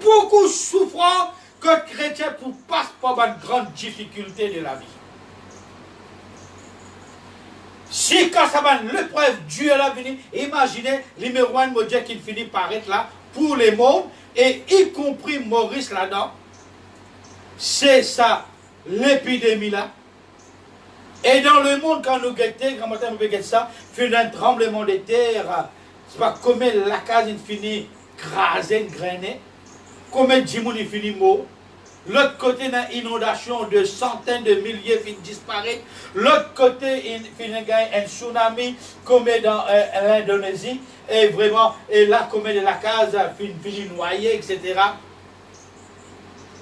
beaucoup souffrant que chrétien pour passer par une grande difficulté de la vie. Si quand ça va l'épreuve, Dieu est là venir, imaginez numéro 1 Dieu qui finit par être là pour les mondes et y compris Maurice là-dedans. C'est ça. L'épidémie là. Et dans le monde, quand nous guettons, quand nous guettons ça, fait un tremblement de terre, c'est pas comme la case finit crasée, grainée, comme le djimoun finit mort. L'autre côté, une inondation de centaines de milliers finit disparaître. L'autre côté, il finit un tsunami, comme dans l'Indonésie. Et vraiment, et là, comme la case finit noyée, etc.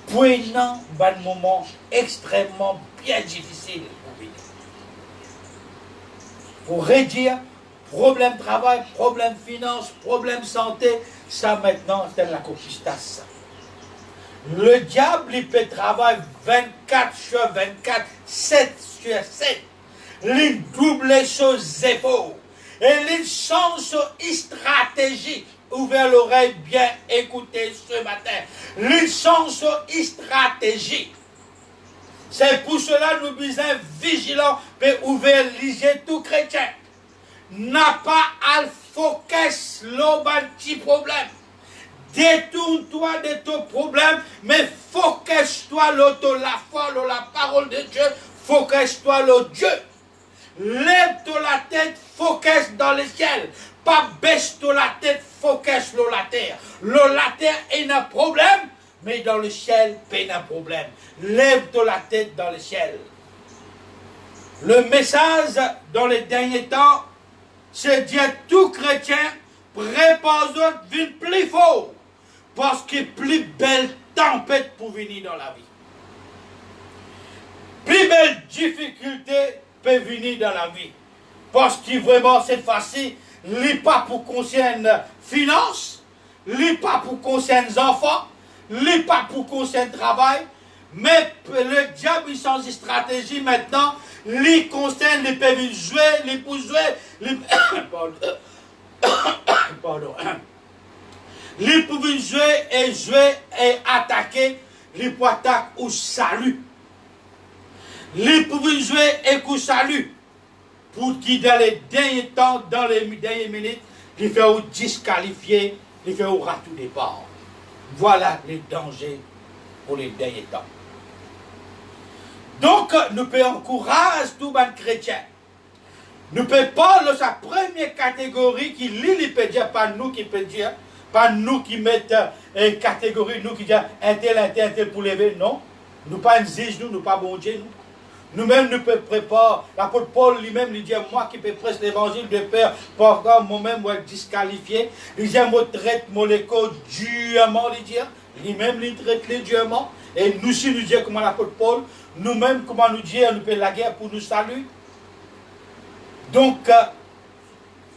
Prenant un moment extrêmement bien difficile pour réduire problème travail, problème finance, problème santé, ça maintenant c'est la conquistas. Le diable il peut travailler 24 sur 24, 7 sur 7. Il double ses épaules et il change sa stratégie. Ouvrez l'oreille, bien écoutez ce matin. Il change sa stratégie. C'est pour cela que nous sommes vigilants pour ouvrir les yeux tout chrétien. N'a pas à focus le petit problème. Détourne-toi de ton problème, mais focus-toi sur la foi, sur la parole de Dieu. Focus-toi sur Dieu. Lève-toi la tête, focus dans le ciel. Pas baisse-toi la tête, focus sur la terre. La terre est un problème. Mais dans le ciel, pas un problème. Lève-toi la tête dans le ciel. Le message dans les derniers temps, c'est dire tout chrétien, prépare-toi d'une plus fort. Parce que plus belle tempête pour venir dans la vie. Plus belle difficulté peut venir dans la vie. Parce que vraiment, cette fois-ci, n'est pas pour concerner finances, n'est pas pour concerner enfants, n'est pas pour concerner travail, mais le diable il change de stratégie maintenant, les concerne, les peuvent jouer, les pour jouer, les pardon. Les peuvent jouer et attaquer, les pour attaquer ou salut. Les peuvent jouer et ou salut. Pour qui dans les derniers temps, dans les dernières minutes, les faire disqualifier, les faire rater tout départ. Voilà les dangers pour les derniers temps. Donc, nous pouvons encourager tout le chrétien. Nous pouvons parler de sa première catégorie qui lit les peut dire, pas nous qui peut dire, pas nous qui mettons une catégorie, nous qui disons un tel pour lever, non. Nous pas un juge, nous pas bon Dieu, nous. Nous-mêmes, nous pouvons préparer. L'apôtre Paul lui-même, il dit, moi qui peux prêcher l'évangile de Père, pourquoi moi-même, moi, disqualifié. Il dit, moi, traite mon écho durement, il dit. Lui-même, il traite les durement. Et nous aussi, nous disons, comment l'apôtre Paul, nous-mêmes, comment nous dire, nous faisons la guerre pour nous saluer. Donc,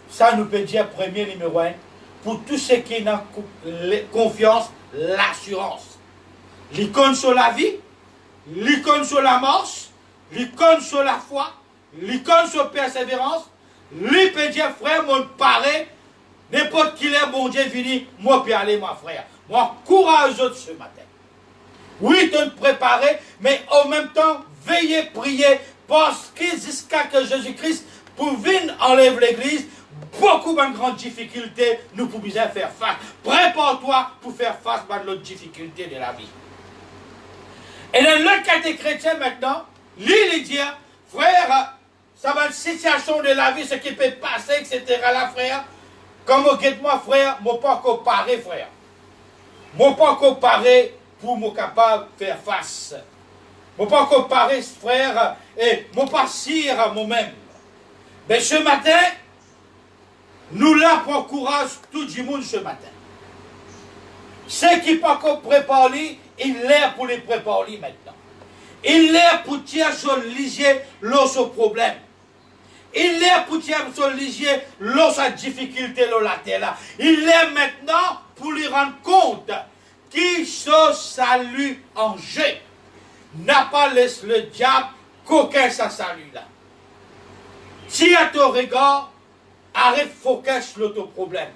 ça nous peut dire, premier numéro 1, pour tous ceux qui ont confiance, l'assurance. L'icône sur la vie, l'icône sur la mort, l'icône sur la foi, l'icône sur la persévérance, lui peut dire, frère, mon paré, N'importe qui est, bon Dieu, vini, moi, puis aller, mon frère. Moi, courageux ce matin. Oui, te préparer, mais en même temps, veillez, prier, parce que jusqu'à que Jésus-Christ, pour venir enlève l'église, beaucoup de grandes difficultés, nous pouvons faire face. Prépare-toi pour faire face à l'autre difficulté de la vie. Et dans le cas des chrétiens maintenant, lui dit, frère, ça va une situation de la vie, ce qui peut passer, etc. là, frère. Comme moi, frère, je ne pas comparer, frère. Je ne pas comparer pour me capable de faire face. Je ne pas comparer, frère, et je ne pas sire moi-même. Mais ce matin, nous là pour courage tout le monde ce matin. Ceux qui ne pas préparer, il l'est pour les préparer maintenant. Il l'est pour tirer sur lisier l'autre problème. Il est pour tirer sur lisier l'autre difficulté la terre. Il est maintenant pour lui rendre compte qui se salue en jeu. N'a pas laissé le diable qu'aucun ça salue là. Si à ton regard, arrête focus sur ton problème.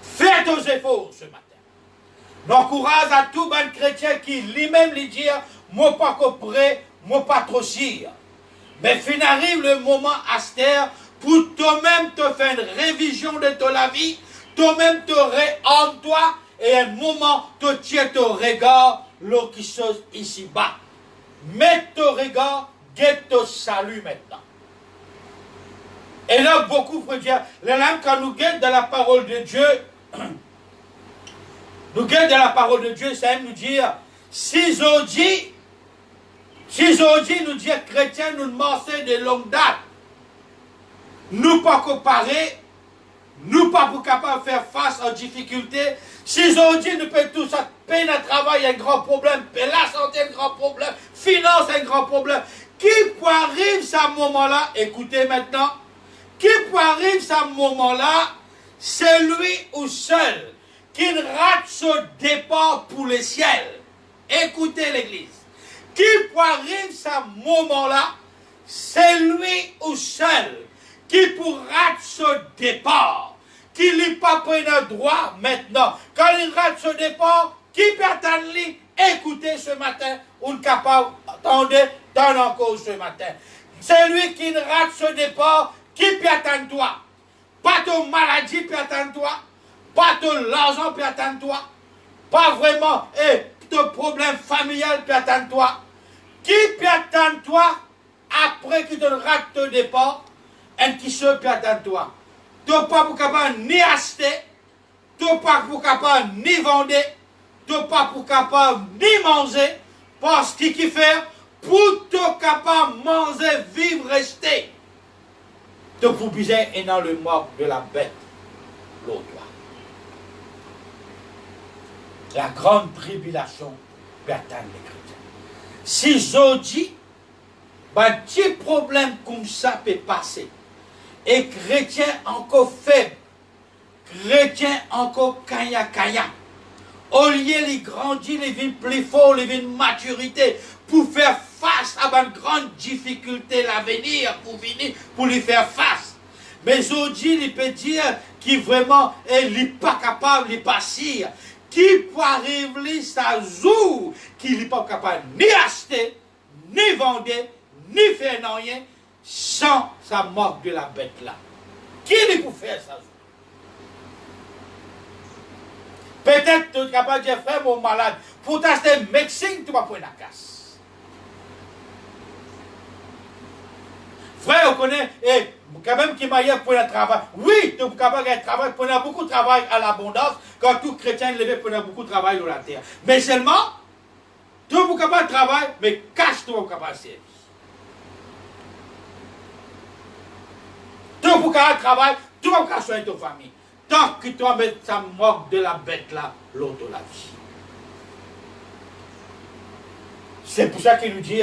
Fais tes efforts ce matin. J'encourage à tout bon chrétien qui lui-même lui dit, moi pas prêt, moi pas trop sûr. Mais fin arrive le moment Astère pour toi-même te faire une révision de ta vie, toi-même te en toi et un moment te tiens ton regard l'eau qui chose ici bas. Mets ton regard, guette ton salut maintenant. Et là, beaucoup faut dire, les lames quand nous guettons dans la parole de Dieu, nous guettons dans la parole de Dieu, ça aime nous dire, si aujourd'hui nous dit chrétiens, nous marchons de longue date, nous pas comparer, nous pas pour capable de faire face aux difficultés. Si aujourd'hui nous pouvons tout ça, peine à travail un grand problème, la santé un grand problème, finance un grand problème. Qui peut arriver à ce moment-là, écoutez maintenant, qui peut arriver à ce moment-là, c'est lui ou seul qui rate ce départ pour le ciel. Écoutez l'église. Qui peut arriver à ce moment-là, c'est lui ou seul qui pourra ce départ, qui lui pas pris le droit maintenant. Quand il rate ce départ, qui peut attendre lui? Écoutez ce matin, ou capable, attendez, donne encore ce matin. C'est lui qui rate ce départ, qui peut attendre toi? Pas ton maladie peut attendre toi, pas ton l'argent peut attendre toi, pas vraiment, ton problème familial peut attendre toi. Qui peut attendre toi après qu'il te rate ton départ? Un qui se peut attendre toi. Tu n'es pas pour capable ni acheter, tu n'es pas pour capable ni vendre, tu n'es pas pour capable ni manger, parce qu'il qui fait pour te capable manger, vivre, rester. Tu pour besoin et dans le mort de la bête, l'autre. La grande tribulation peut attendre les chrétiens. Si aujourd'hui, un petit problème comme ça peut passer, et chrétien encore faible, chrétien encore kaya, au lieu de grandir, de vivre plus fort, de vivre maturité, pour faire face à une grande difficulté l'avenir, pour lui faire face. Mais aujourd'hui, il peut dire qu'il vraiment n'est pas capable de passer. Qui peut arriver ça jour qu'il n'est pas capable ni acheter, ni vendre, ni faire rien, sans sa mort de la bête là. Qui est pour faire ça? Peut-être tu es capable de dire, frère, mon malade, pour t'acheter un médecin, tu vas prendre la casse. Frère, on connaît, et quand même qui m'a pour le travail. Oui, tu es capable de travail, pour beaucoup de travail à l'abondance, quand tout chrétien levé pour beaucoup de travail sur la terre. Mais seulement, tu es capable de travailler, mais cache-toi capable de servir. Tu es capable de travailler, tu vas pas soigner ta famille. Tant que tu vas mettre sa mort de la bête là, l'autre la vie. C'est pour ça qu'il nous dit,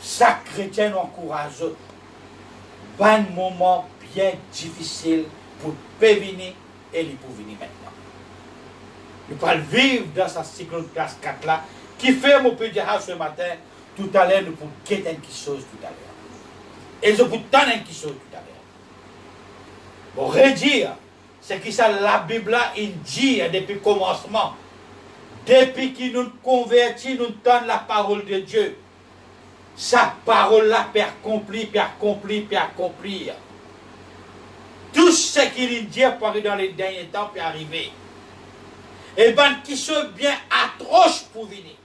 chaque chrétien encourage. Un moment bien difficile pour venir et il pour venir maintenant. Il va vivre dans sa cycle classe 4 là, qui fait mon peu dire ce matin, tout à l'heure, nous pouvons guetter quelque chose tout à l'heure. Et je vous donne quelque chose tout à l'heure. Pour redire, c'est que ça, la Bible là, il dit depuis le commencement, depuis qu'il nous convertit, nous donne la parole de Dieu. Sa parole là peut accomplir, peut accomplir, peut accomplir. Tout ce qu'il dit pour arriver dans les derniers temps peut arriver. Et bien, qui sont bien atroces pour venir.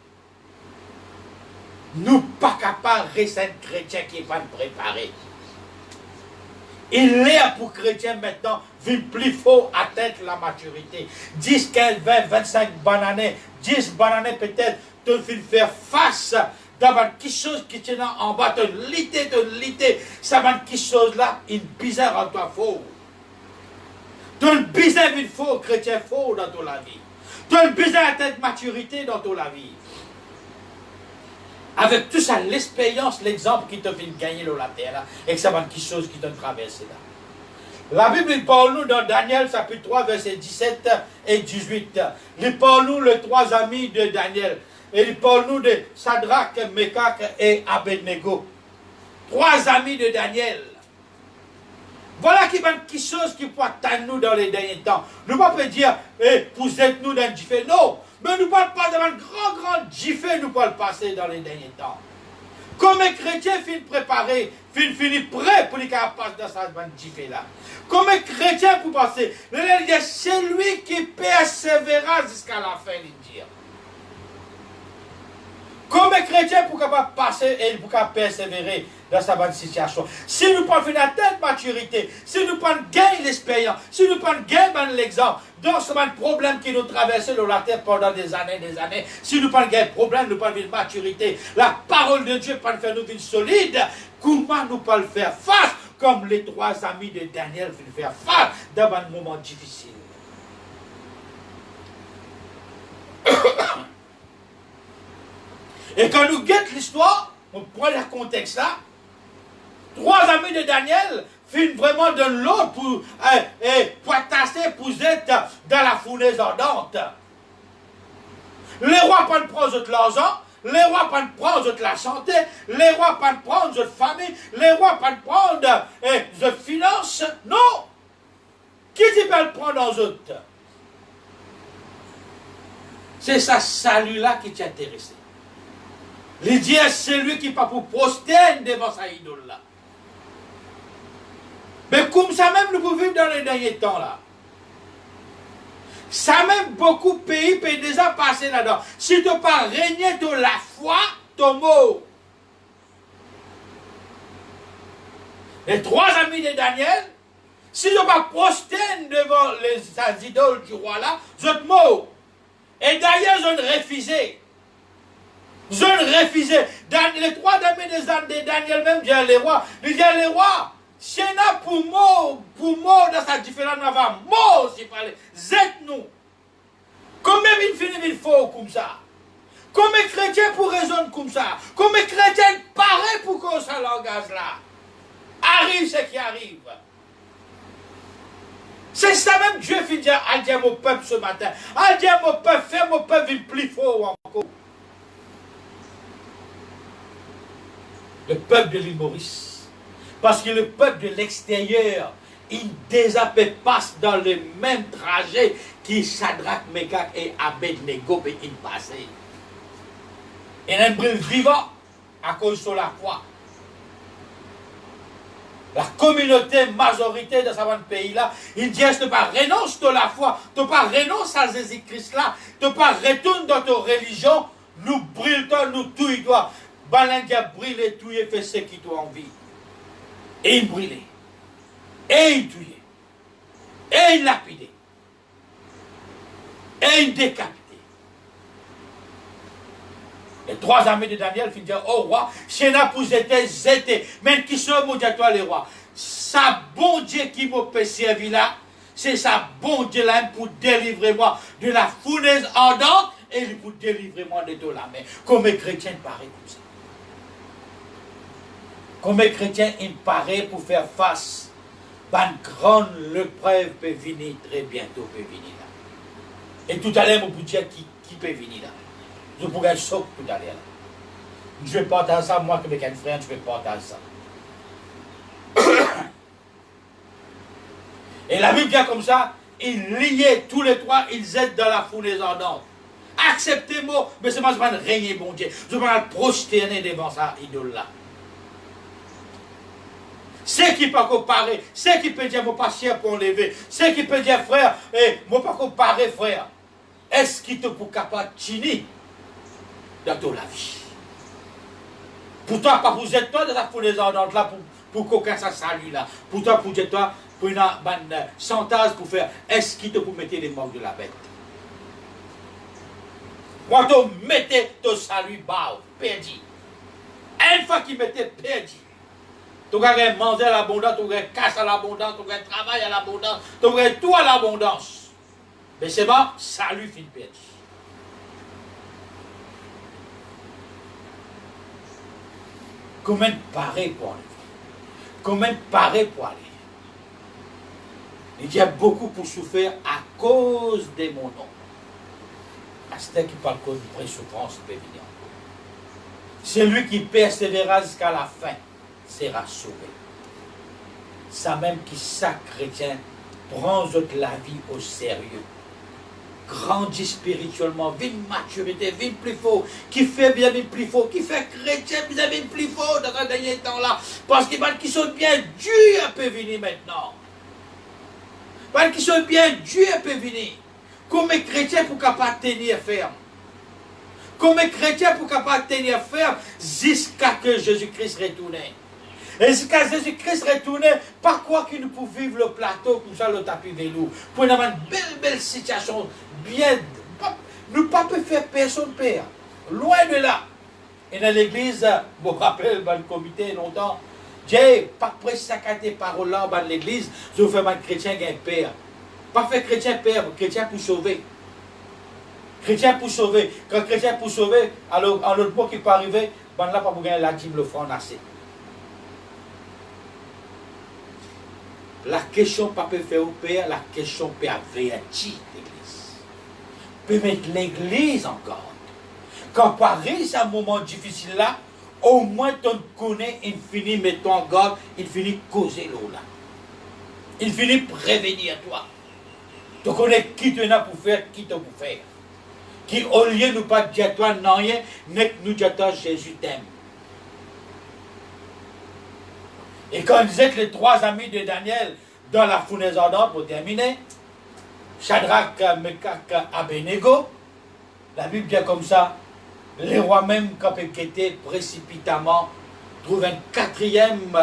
Nous pas capables de rester chrétiens qui vont préparer. Il est pour chrétiens maintenant, vu plus fort atteindre la maturité. 10, 15, 20, 25 bonnes années, 10 bonnes années peut-être, tu veux faire face d'avoir quelque chose qui tient en bas, de l'été, ça va quelque chose là, une bizarre en toi faux. Tu as une bizarre vie faux, chrétien faux dans ton la vie. Tu as une bizarre atteindre maturité dans ton la vie. Avec tout ça, l'expérience, l'exemple qui te fait gagner dans la terre, là, et que ça va quelque chose qui te traverse là. La Bible il parle nous dans Daniel, chapitre 3, versets 17 et 18. Il parle nous les trois amis de Daniel. Et il parle nous de Shadrach, Meshach et Abednego. Trois amis de Daniel. Voilà qui va quelque chose qui peut atteindre nous dans les derniers temps. Nous ne pouvons pas dire, vous êtes nous dans le diffé. Non, mais nous ne parlons pas d'un grand diffé, nous pouvons le passer dans les derniers temps. Comme un chrétien finit préparé, finit prêt pour les capables dans sa diffé là. Comme un chrétien pour passer, c'est lui qui persévérera jusqu'à la fin, il dit. Comme un chrétien pour capable passer et pour capable persévérer dans sa bonne situation. Si nous prenons une telle maturité, si nous prenons gain l'expérience, si nous prenons gain l'exemple, dans ce problème qui nous traverse dans la terre pendant des années, si nous prenons gain problème, nous prenons une maturité, la parole de Dieu peut faire nous une solide, comment nous pouvons faire face, comme les trois amis de Daniel veulent faire face dans un moment difficile. Et quand nous guettons l'histoire, on prend le contexte là, trois amis de Daniel finissent vraiment de l'autre pour tasser, pour être dans la fournaise ardente. Les rois peuvent prendre de l'argent, les rois peuvent prendre de la santé, les rois peuvent prendre de famille, les rois peuvent prendre de finances. Non! Qui peut le prendre aux autres? C'est ça salut là qui t'intéresse. Il dit c'est lui qui pas pour prosterner devant sa idole là. Mais comme ça même nous pouvons vivre dans les derniers temps là. Ça même beaucoup de pays peuvent déjà passer là-dedans. Si tu n'as pas régné de la foi, ton mot. Les trois amis de Daniel, si tu n'as pas prosterné devant les idoles du roi là, vous êtes morts. Et d'ailleurs, ils ont refusé. Je ne refusais. Les trois amis de Daniel même disent les rois. Ils disent les rois. Si on a pour mort dans sa différence, on va mort si parler. Zette-nous. Combien il finit il faut comme ça? Combien de chrétiens pour raisonner comme ça? Combien de chrétiens paraît pour que ça langage là? Arrive ce qui arrive. C'est ça même Dieu finit dire à dire mon peuple ce matin. À dire mon peuple, fais mon peuple vivre plus fort encore. Le peuple de l'île Maurice. Parce que le peuple de l'extérieur, il déjà passe dans le même trajet qui Shadrach, Meshach et Abednego et il passait. Il est un brûle vivant à cause de la foi. La communauté, majorité de ce pays-là, il dit, tu ne pas renoncer de la foi, tu ne pas renoncer à Jésus-Christ là, tu ne pas retourner dans ta religion, nous brûlons, nous tuons. Balandia brûlé, tué, fait ce qui t'a envie. Et il brûlait. Et il tuait. Et il lapidait. Et il décapitait. Les trois amis de Daniel finissent dire, oh roi, c'est là pour zéter, même qui sont mon Dieu, toi les rois. Ça bon Dieu qui m'a servi là, c'est ça bon Dieu là pour délivrer moi de la fournaise ardente et pour délivrer moi de la main. Comme les chrétiens paraît comme ça. Comme les chrétiens, il paraît pour faire face à une grande épreuve peut venir très bientôt peut venir là. Et tout à l'heure, on peut dire qui peut venir là. Je pourrais choc tout à l'heure là. Je vais partager ça, moi avec un frère, je vais partager ça. Et la Bible dit comme ça, ils liaient tous les trois, ils étaient dans la fournaise ardente. Acceptez-moi, mais c'est pas de régner, bon Dieu. Je vais me prosterner devant ça, idole-là. C'est qui peut comparer, c'est qui peut dire, mon patient pour enlever, c'est qui peut dire, frère, et moi pas comparer, frère. Est-ce qu'il te peut capable de chiner dans ton la vie? Pour toi, pas vous êtes toi dans la fournaise ardente là, pour qu'aucun ça salue là. Pour toi, pour dire toi, pour une chantage pour faire, est-ce qu'il te peut mettre les morts de la bête? Quand on mettait ton salut bas, perdu. Une fois qu'il mettait perdu, tu aurais mangé à l'abondance, tu aurais casse à l'abondance, tu aurais travail à l'abondance, tu aurais tout à l'abondance. Mais c'est bon, salut fin perdu. Comment parer pour aller? Comment parer pour aller? Il y a beaucoup pour souffrir à cause de mon nom. C'est qui parle cause de vraie souffrance pénible. Celui qui persévérera jusqu'à la fin sera sauvé. Ça même qui chaque chrétien prend la vie au sérieux. Grandit spirituellement, vit une maturité, vit plus fort, qui fait bien plus fort, qui fait chrétien bien plus fort dans ce dernier temps-là. Parce qu'ils sont bien, Dieu peut venir maintenant. Parce qu'ils sont bien, Dieu peut venir. Comme chrétien pour capable tenir ferme. Comme chrétien pour capable tenir ferme jusqu'à que Jésus-Christ retourne. Et jusqu'à Jésus-Christ retourne, pas quoi qu'il nous pouvons vivre le plateau comme ça, le tapis vélo. Pour avoir une belle situation, bien. Nous ne pouvons pas faire personne père. Loin de là. Et dans l'église, je me rappelle, dans le comité longtemps, j'ai pas prêché ça des paroles là dans l'église, je fais un chrétien qui est père. Pas fait chrétien père, chrétien pour sauver. Chrétien pour sauver. Quand chrétien pour sauver, alors en l'autre mot qui peut arriver, ben là, pas pour gagner la dîme, le franc assez. La question pas peut faire au père, la question peut avertir l'église. Peut mettre l'église en garde. Quand Paris, c'est un moment difficile là, au moins tu connais, il finit mettre en garde, il finit causer l'eau là. Il finit prévenir toi. Tu connais qui tu as pour faire, qui tu pour faire. Qui au lieu de nous pas dire toi non rien, n'est nous dire toi Jésus t'aime. Et quand on disait que les trois amis de Daniel dans la fournaise ardente, pour terminer, Shadrach, Meshach, Abednego, la Bible dit comme ça, les rois même, quand ils étaient précipitamment, trouvent un quatrième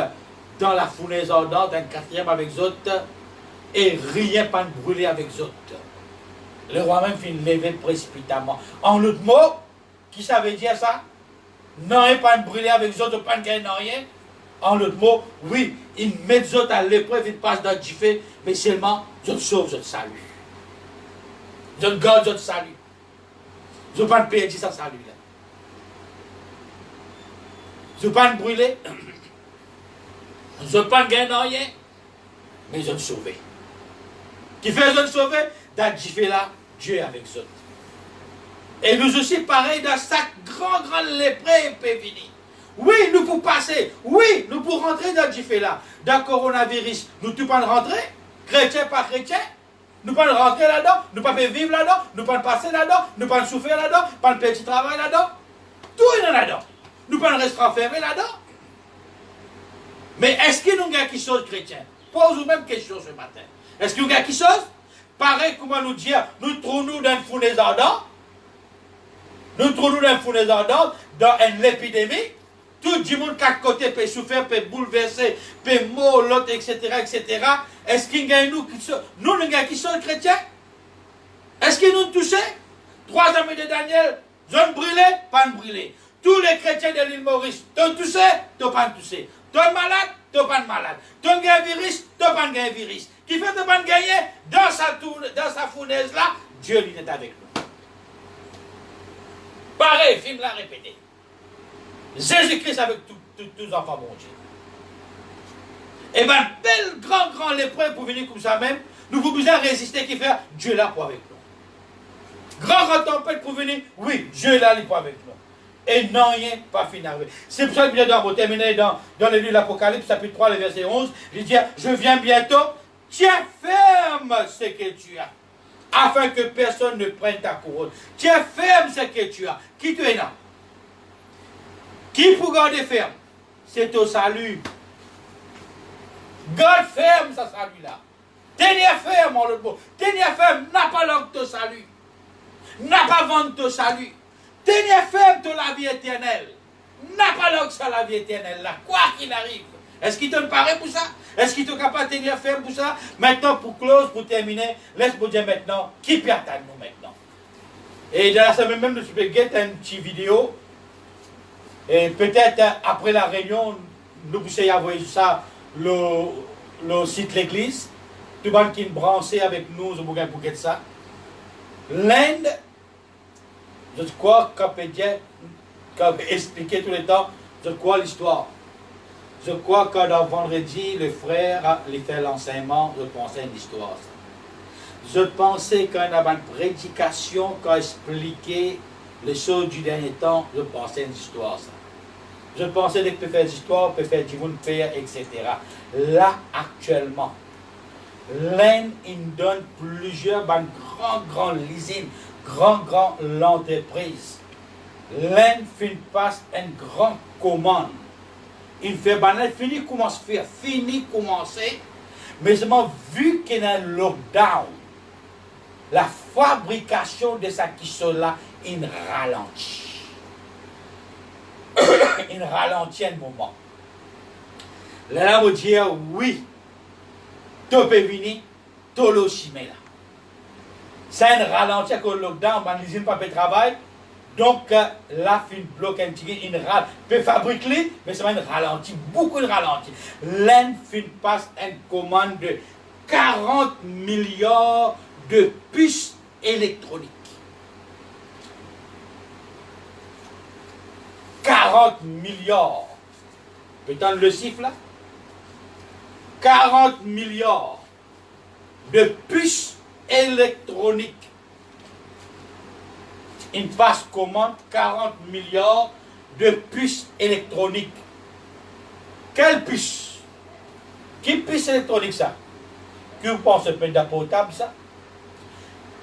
dans la fournaise ardente, un quatrième avec eux autres, et rien pas brûler avec eux autres. Le roi même finit lever précipitamment. En l'autre mot, qui ça veut dire ça? Non, et pas brûler avec eux autres, pas gagner rien. En l'autre mot, oui, ils mettent eux autres à l'épreuve, ils passent dans du feu, mais seulement, je sauve, je salue. Je garde, je salue. Je ne vais pas perdre ça salut là. Je ne vais pas brûler. Je ne vais pas gagner rien, mais je vais sauver. Qui fait je sauver? Dans du feu là, Dieu est avec eux. Et nous aussi, pareil, dans chaque grand lépreuve peut venir. Oui, nous pouvons passer. Oui, nous pouvons rentrer dans du feu là. Dans le coronavirus, nous ne pouvons pas rentrer. Chrétien par chrétien. Nous ne pouvons pas rentrer là-dedans. Nous ne pouvons pas vivre là-dedans. Nous ne pouvons pas passer là-dedans. Nous ne pouvons pas souffrir là-dedans. Pas de petit travail là-dedans. Tout est là-dedans. Nous ne pouvons pas rester enfermés là-dedans. Mais est-ce que nous avons qui chose chrétien? Pose-nous même question ce matin. Est-ce que nous avons qui chose? Pareil, comment nous dire, nous trouvons dans une fournaise ardente. Nous trouvons dans une fournaise ardente, dans une épidémie. Tout le monde, quatre côtés, peut souffrir, peut bouleverser, peut mourir, l'autre, etc., etc. Est-ce qu'il y a nous qui sont, qui sont chrétiens? Est-ce qu'ils nous touchent? Trois amis de Daniel, zone brûlée, pas brûlée. Tous les chrétiens de l'île Maurice, t'ont touché, t'ont pas touché. T'es malade, t'es pas malade. T'es un virus, t'es pas un virus. Qui fait de pas gagner dans sa fournaise là, Dieu lui est avec nous. Pareil, film l'a répété. Jésus-Christ avec tous les enfants, mon Dieu. Et bien, bel grand l'épreuve pour venir comme ça même, nous pouvons besoin résister qui fait Dieu là pour avec nous. Grand tempête pour venir, oui, Dieu là pour avec nous. Et non, rien, pas fini. C'est pour ça que je dois terminer dans le livre de l'Apocalypse, chapitre 3, le verset 11. Il dit, je viens bientôt, Tiens ferme ce que tu as, afin que personne ne prenne ta couronne. Tiens ferme ce que tu as. Qui te est là? Qui pour garder ferme? C'est au salut. Garde ferme ce salut-là. Tenez ferme en l'autre mot. Tenez ferme, n'a pas l'ordre de salut. N'a pas vendre ton salut. Tenez ferme de la vie éternelle. N'a pas l'ordre sur la vie éternelle là. Quoi qu'il arrive. Est-ce qu'il te paraît pour ça? Est-ce qu'il te capable de tenir ferme pour ça? Maintenant, pour close, pour terminer, laisse-moi dire maintenant, qui peut attendre nous maintenant? Et dans la semaine même, je vais get une petite vidéo. Et peut-être après la réunion, nous pouvons envoyer ça le site de l'église. Tout le monde qui est branché avec nous, je vais pour get ça. L'Inde, je crois qu'on peut dire, qu'on peut expliquer tout le temps, je crois l'histoire. Je crois que dans vendredi, le frère lui fait l'enseignement, je pensais à l'histoire. Je pensais qu'on avait une prédication qui expliquait les choses du dernier temps, je pensais à l'histoire. Je pensais que peut faire l'histoire, peut faire du monde père, etc. Là, actuellement, l'Inde, il donne plusieurs grands usines, grandes entreprises. L'Inde passe une grande commande. Il fait banal, fini commence à faire, fini commencer, mais seulement vu qu'il y a un lockdown, la fabrication de ça qui sont là, il ralentit. Il ralentit un moment. Là, on va dire oui, tu peux venir, tu peux aussi là. Ça un ralenti avec le lockdown, l'usine ne peut pas travailler. Donc, la fin bloque un petit peu, peut fabriquer, mais ça va une ralenti, beaucoup de ralenti. L'Inde passe une commande de 40 milliards de puces électroniques. 40 milliards. Peut-être le chiffre là? 40 milliards de puces électroniques. Il passe commande 40 milliards de puces électroniques. Quelle puce? Qui puce électronique ça? Que vous pensez peut-être d'un portable ça?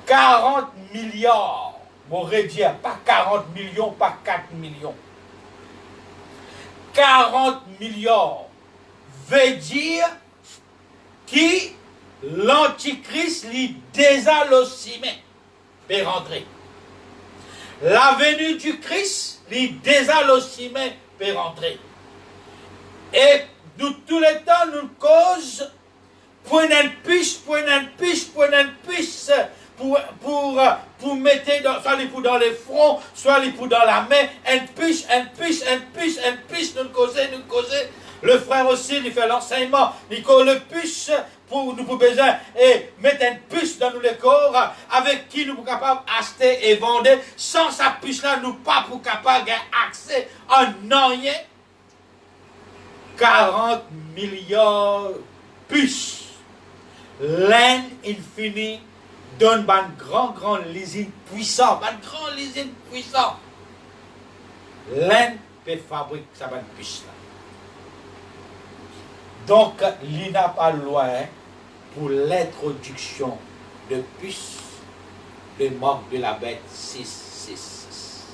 40 milliards. Vous aurez dit pas 40 millions, pas 4 millions. 40 milliards veut dire que l'antichrist lui déjà le ciment peut rentrer. La venue du Christ, les désalociments peut rentrer. Et nous, tout le temps, nous cause pour une puce, pour mettre soit dans les fronts, soit dans la main, une puce, nous causer. Le frère aussi, il fait l'enseignement, il cause le puce pour nous besoin et mettre une puce dans les corps avec qui nous sommes capables d'acheter et vendre. Sans sa puce-là, nous ne sommes pas capables d'avoir accès à rien. 40 milliards de puces. L'Inde, il finit, donne un grand usine puissant. L'Inde peut fabriquer sa puce-là. Donc, il n'a pas loin pour l'introduction de puces de marque de la bête 666.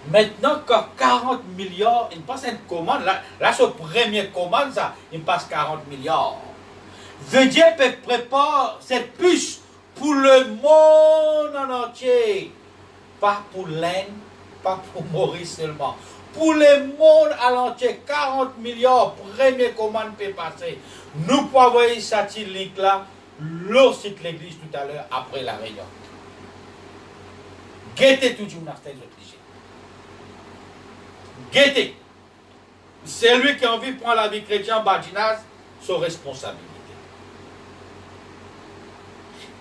Maintenant, quand 40 milliards, il passe une commande, là c'est première commande, ça, il passe 40 milliards. Veut dire qu'il prépare cette puce pour le monde en entier. Pas pour l'Inde, pas pour Maurice seulement. Pour le monde à l'entier, 40 milliards, première commande peut passer. Nous pouvons envoyer cette link-là, le site de l'église tout à l'heure, après la réunion. Guettez toujours dans cette obligé. Guettez. C'est lui qui a envie de prendre la vie chrétienne, badinage, son responsabilité.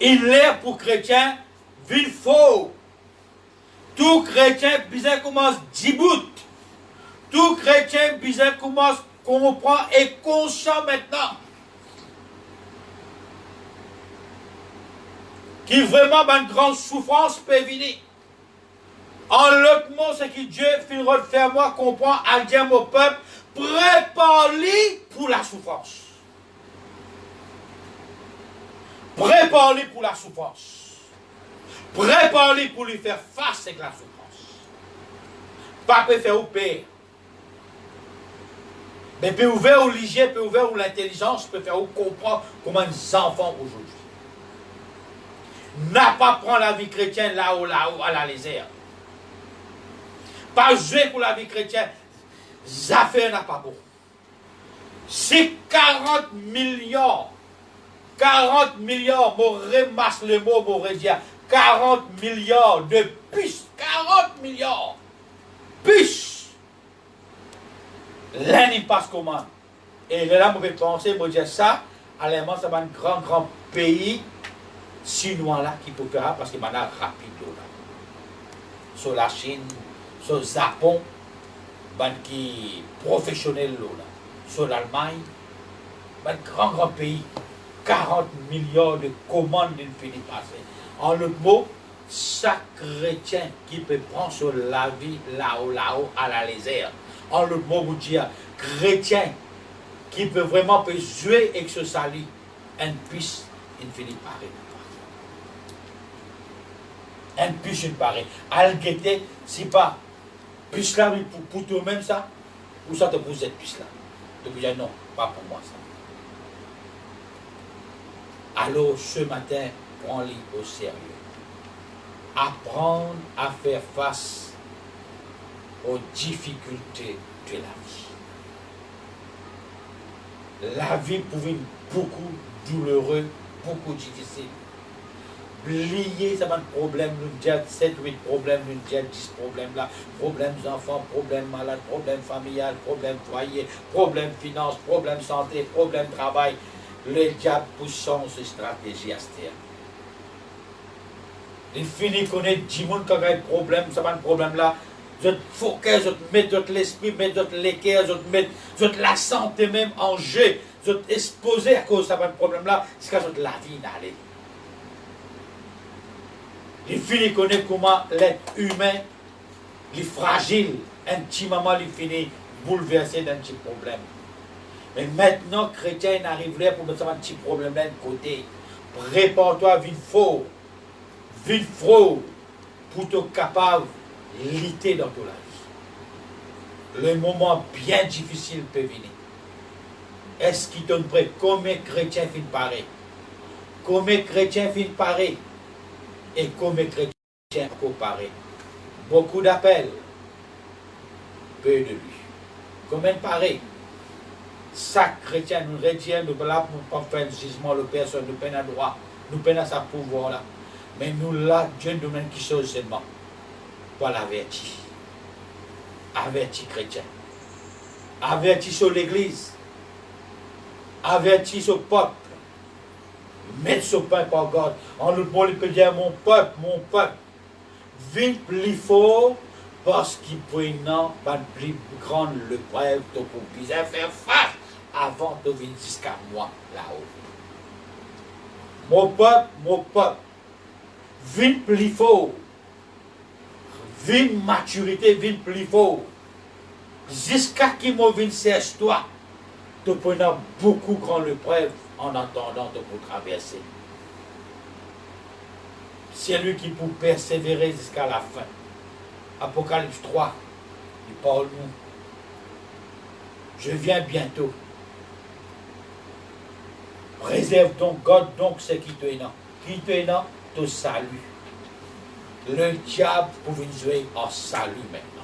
Il est pour chrétien, vil faux. Tout chrétien, bizarre commence 10 bouts. Tout chrétien bizarre commence comprend et conscient maintenant. Qui vraiment une grande souffrance peut venir. En l'autre mot, ce que Dieu finira de faire moi comprendre à dire mon peuple, prépare-les pour la souffrance. Prépare-les pour la souffrance. Prépare-les pour lui faire face avec la souffrance. Pas peut faire au père. Mais peut ouvrir au léger, peut ouvrir l'intelligence, peut faire comprendre comment les enfants aujourd'hui. N'a pas prendre la vie chrétienne là-haut, à la légère. Pas jouer pour la vie chrétienne. Affaires n'a pas bon. C'est 40 millions. 40 millions, mon remasse le mot, mon dire 40 millions de puces. 40 millions. Puces. L'un n'y passe comment. Et là, je vais penser, je vais dire ça, allemand, ça va un grand pays chinois là qui peut faire parce qu'il y a rapide là. Sur la Chine, sur le Japon, qui professionnel là. Sur l'Allemagne, un grand pays. 40 millions de commandes d'une finie passée. En l'autre mot, chaque chrétien qui peut prendre sur la vie là-haut, à la légère. En l'autre mot, vous dire, chrétien qui peut vraiment jouer avec ce salut, un puisse, une finie pareille. Un puisse, une pareille. Al-Gueté, si pas, puisse là, pour toi-même ça, ou ça te pose cette puisse là. Tu peux dire non, pas pour moi ça. Alors ce matin, prends-les au sérieux. Apprendre à faire face aux difficultés de la vie. La vie pouvait être beaucoup douloureuse, beaucoup difficile. Oubliez, ça va un problème, nous disons 7, 8 problèmes, nous disons 10 problèmes là. Problèmes enfants, problèmes malades, problèmes familiales, problèmes foyer, problèmes finances, problèmes santé, problèmes travail. Le diable pousse ses stratégies à ce terme. Il finit de connaître 10 personnes qui ont un problème, ça va un problème là. Je te focus, je te mets l'esprit, je te mets l'équerre, je te mets la santé même en jeu. Je te exposer à cause de ça va un problème là, c'est que la vie d'aller. Il finit de connaître comment l'être humain, il est fragile, un petit moment, il finit bouleversé d'un petit problème. Mais maintenant, chrétien arrive là pour mettre un petit problème là de côté. Prépare-toi à vivre faux. Vivre faux pour être capable de lutter dans ton vie. Le moment bien difficile peut venir. Est-ce qu'il t'en prêt? Combien de chrétiens finissent pareil? Combien de chrétiens finissent pareil? Et combien de chrétiens pareil? Beaucoup d'appels. Peu de lui. Combien de pareil? Chaque chrétien nous retient, nous là pour faire un jugement, le personne, nous peine à droit, nous peine à sa pouvoir là. Mais nous là, Dieu nous demande qui chose seulement. Pour l'avertir. Avertir chrétien. Avertir sur l'église. Avertir sur le peuple. Mettre ce pain par God. En l'autre mot, il peut dire mon peuple, viens plus fort parce qu'il peut pas plus grande le preuve pour bien faire face avant de venir jusqu'à moi là-haut. Mon peuple, viens plus fort. Viens maturité, viens plus fort. Jusqu'à qui m'a vienne chercher toi, tu peux beaucoup grand le preuve en attendant de pour traverser. C'est lui qui peut persévérer jusqu'à la fin. Apocalypse 3, il parle nous. Je viens bientôt. Réserve donc God donc ce qui te est là. Qui te est là, te salue. Le diable pouvait nous jouer en salut maintenant.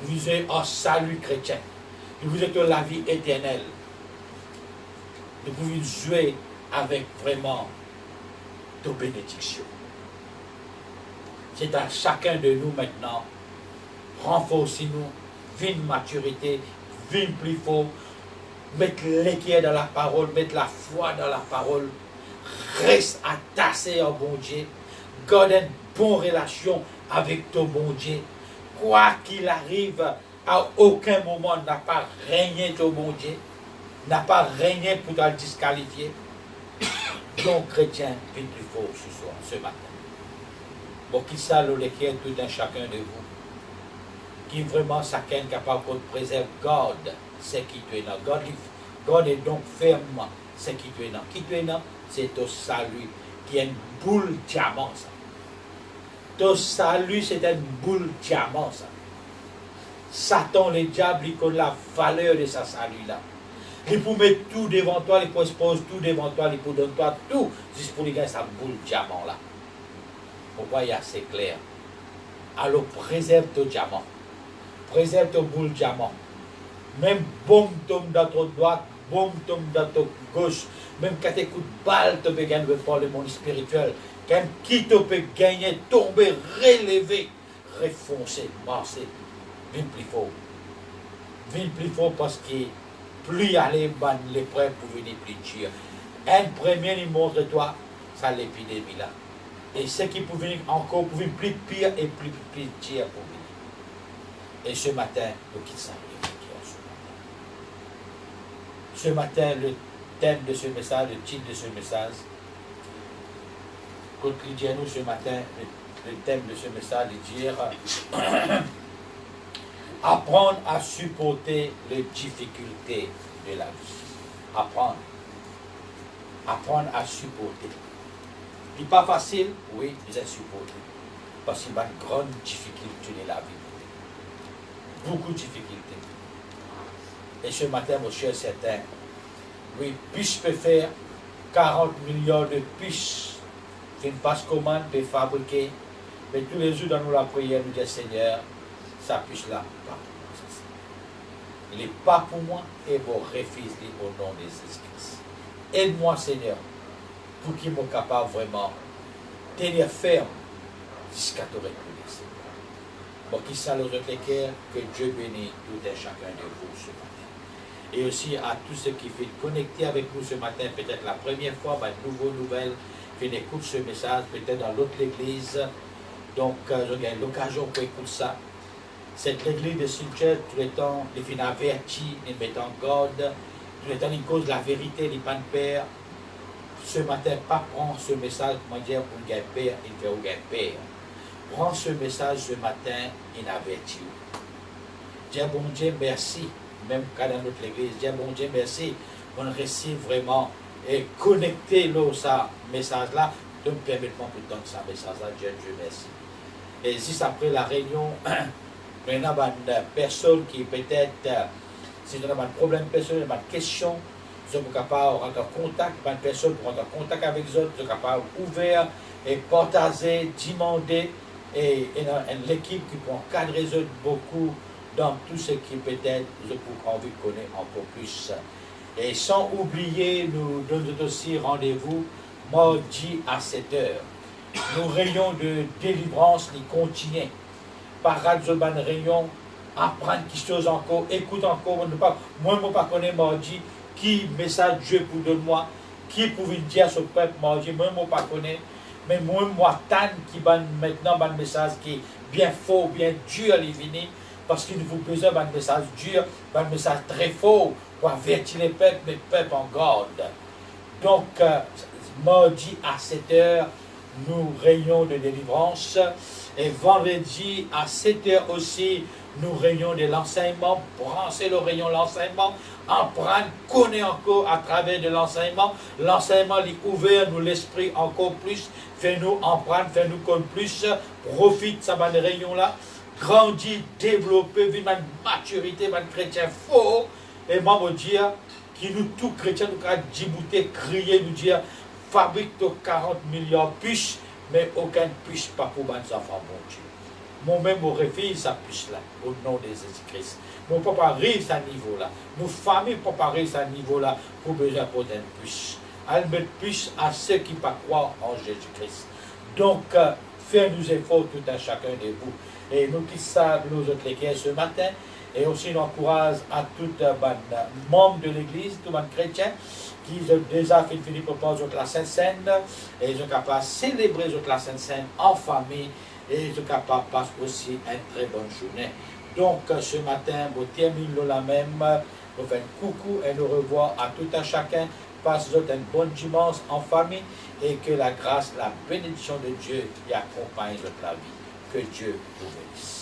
Vous jouez en salut chrétien. Vous êtes la vie éternelle. Nous pouvons jouer avec vraiment de bénédictions. C'est à chacun de nous maintenant. Renforcez-nous, vive maturité, vive plus fort, mettre l'équerre dans la parole, mettre la foi dans la parole, reste attaché au bon Dieu, garde une bonne relation avec ton bon Dieu. Quoi qu'il arrive, à aucun moment n'a pas régné ton bon Dieu, n'a pas régné pour te disqualifier. Donc, chrétien, vive plus fort ce soir, ce matin. Bon, qui ça, le qui est tout un chacun de vous, qui vraiment chacun capable de préserver God, c'est qui tu es dans. God est donc ferme, c'est qui tu es dans. Qui tu es dans, c'est au salut, qui est une boule diamant, ça. Ton salut, c'est une boule diamant, ça. Satan, le diable, il connaît la valeur de sa salut-là. Il peut mettre tout devant toi, il peut exposer tout devant toi, il peut donner toi tout, juste pour lui gagner sa boule diamant-là. Pourquoi il y a assez clair? Alors préserve ton diamant. Préserve ton boule diamant. Même bombe tombe dans ton droite, bombe tombe dans ton gauche. Même quand tu écoutes balle, tu peux gagner par le monde spirituel. Quand qui te peut gagner, tomber, relever, refoncer, marcher. Viens plus fort. Viens plus fort parce que plus aller ban l'épreuve pour venir plus dur. Un premier, il montre toi, ça l'épidémie là. Et ce qui peut venir encore, pour venir plus pire et plus dur pour venir. Et ce matin, nous quittons ça. Ce matin, le thème de ce message, le titre de ce message, pour nous ce matin, le thème de ce message est dire apprendre à supporter les difficultés de la vie. Apprendre. Apprendre à supporter. Ce n'est pas facile, oui, mais à supporter. Parce qu'il y a une grande difficulté de la vie. Beaucoup de difficultés. Et ce matin, mon cher certain, oui, puisse peut faire 40 millions de puces. Une passe commande peut fabriquer. Mais tous les jours dans la prière, nous disons Seigneur, ça puisse là, pas pour moi. Il n'est pas pour moi et vos refuse au nom de Jésus-Christ. Aide-moi, Seigneur, pour qu'il soit capable vraiment de tenir ferme jusqu'à te reconnaître, Seigneur. Pour qu'il sache le cœur, que Dieu bénisse tout et chacun de vous ce matin. Et aussi à tous ceux qui viennent connecter avec nous ce matin, peut-être la première fois, une nouvelle nouvelle, qui écoutent ce message, peut-être dans l'autre église. Donc, j'ai l'occasion pour écouter ça. Cette église de Saint-Pierre, tout le temps, il vient averti, il met en garde, tout le temps, il cause la vérité, il pas de père. Ce matin, pas prendre ce message, comment dire, pour un père, il fait un père. Prends ce message ce matin, il avertit. Dis bon Dieu, merci. Même quand dans notre église, dis bon Dieu, merci. On réussit vraiment et connecter ça message-là, de me permettre de donner ce message-là. Dieu merci. Et juste après la réunion, il y a une personne qui peut-être, si on a un problème personnel, une question, ils sont capables de rentrer en contact, une personne pour rentrer en contact avec les autres, ils sont capables d'ouvrir et partager, demander, et l'équipe qui peut encadrer les autres beaucoup dans tout ce qui peut-être, vous avez envie de connaître encore plus. Et sans oublier, nous donnons aussi rendez-vous mardi à 7 h. Nos réunions de délivrance, les continuent. Par radio, une réunion, apprendre quelque chose encore, écoute encore. Moi, je ne connais pas mardi, qui message Dieu pour donner-moi, qui pouvait dire à ce peuple mardi, moi, je ne connais pas. Mais moi, Tan, qui va maintenant un message qui est bien faux, bien dur, les venir. Parce qu'il nous faut besoin d'un message dur, d'un message très fort pour avertir les peuples en garde. Donc, mardi à 7 h, nous réunions de délivrance. Et vendredi à 7 h aussi, nous réunions de l'enseignement. Brancher le rayon de l'enseignement, apprendre, connaître encore à travers de l'enseignement. L'enseignement est ouvert, nous l'esprit encore plus. Fais-nous apprendre, fais-nous connaître plus. Profite de cette réunion-là. Grandir, développer, vivre une maturité, un chrétien fort. Et moi, je dis, qui nous, tous chrétiens, nous avons débouter, crier, nous dire, fabrique 40 millions de puces, mais aucune puce pas pour mes enfants, mon Dieu. Moi-même, mon refuse sa puce-là, au nom de Jésus-Christ. Mon papa arrive à ce niveau-là. Nos familles ne peuvent pas arriver à ce niveau-là pour besoin de une puce. Elle met puce à ceux qui ne croient pas en Jésus-Christ. Donc, faites-nous efforts tout à chacun de vous. Et nous qui savons, nous autres l'église ce matin, et aussi nous encourage à tous les membres de l'église, tous les chrétiens, qui ont déjà fini pour passer la Sainte Seine, et ils sont capables de célébrer la Sainte Seine en famille, et ils sont capables de passer aussi une très bonne journée. Donc ce matin, nous terminons la même, nous faisons coucou et nous revoyons à tout à chacun passe un bon dimanche en famille et que la grâce, la bénédiction de Dieu y accompagne votre vie. Que Dieu vous bénisse.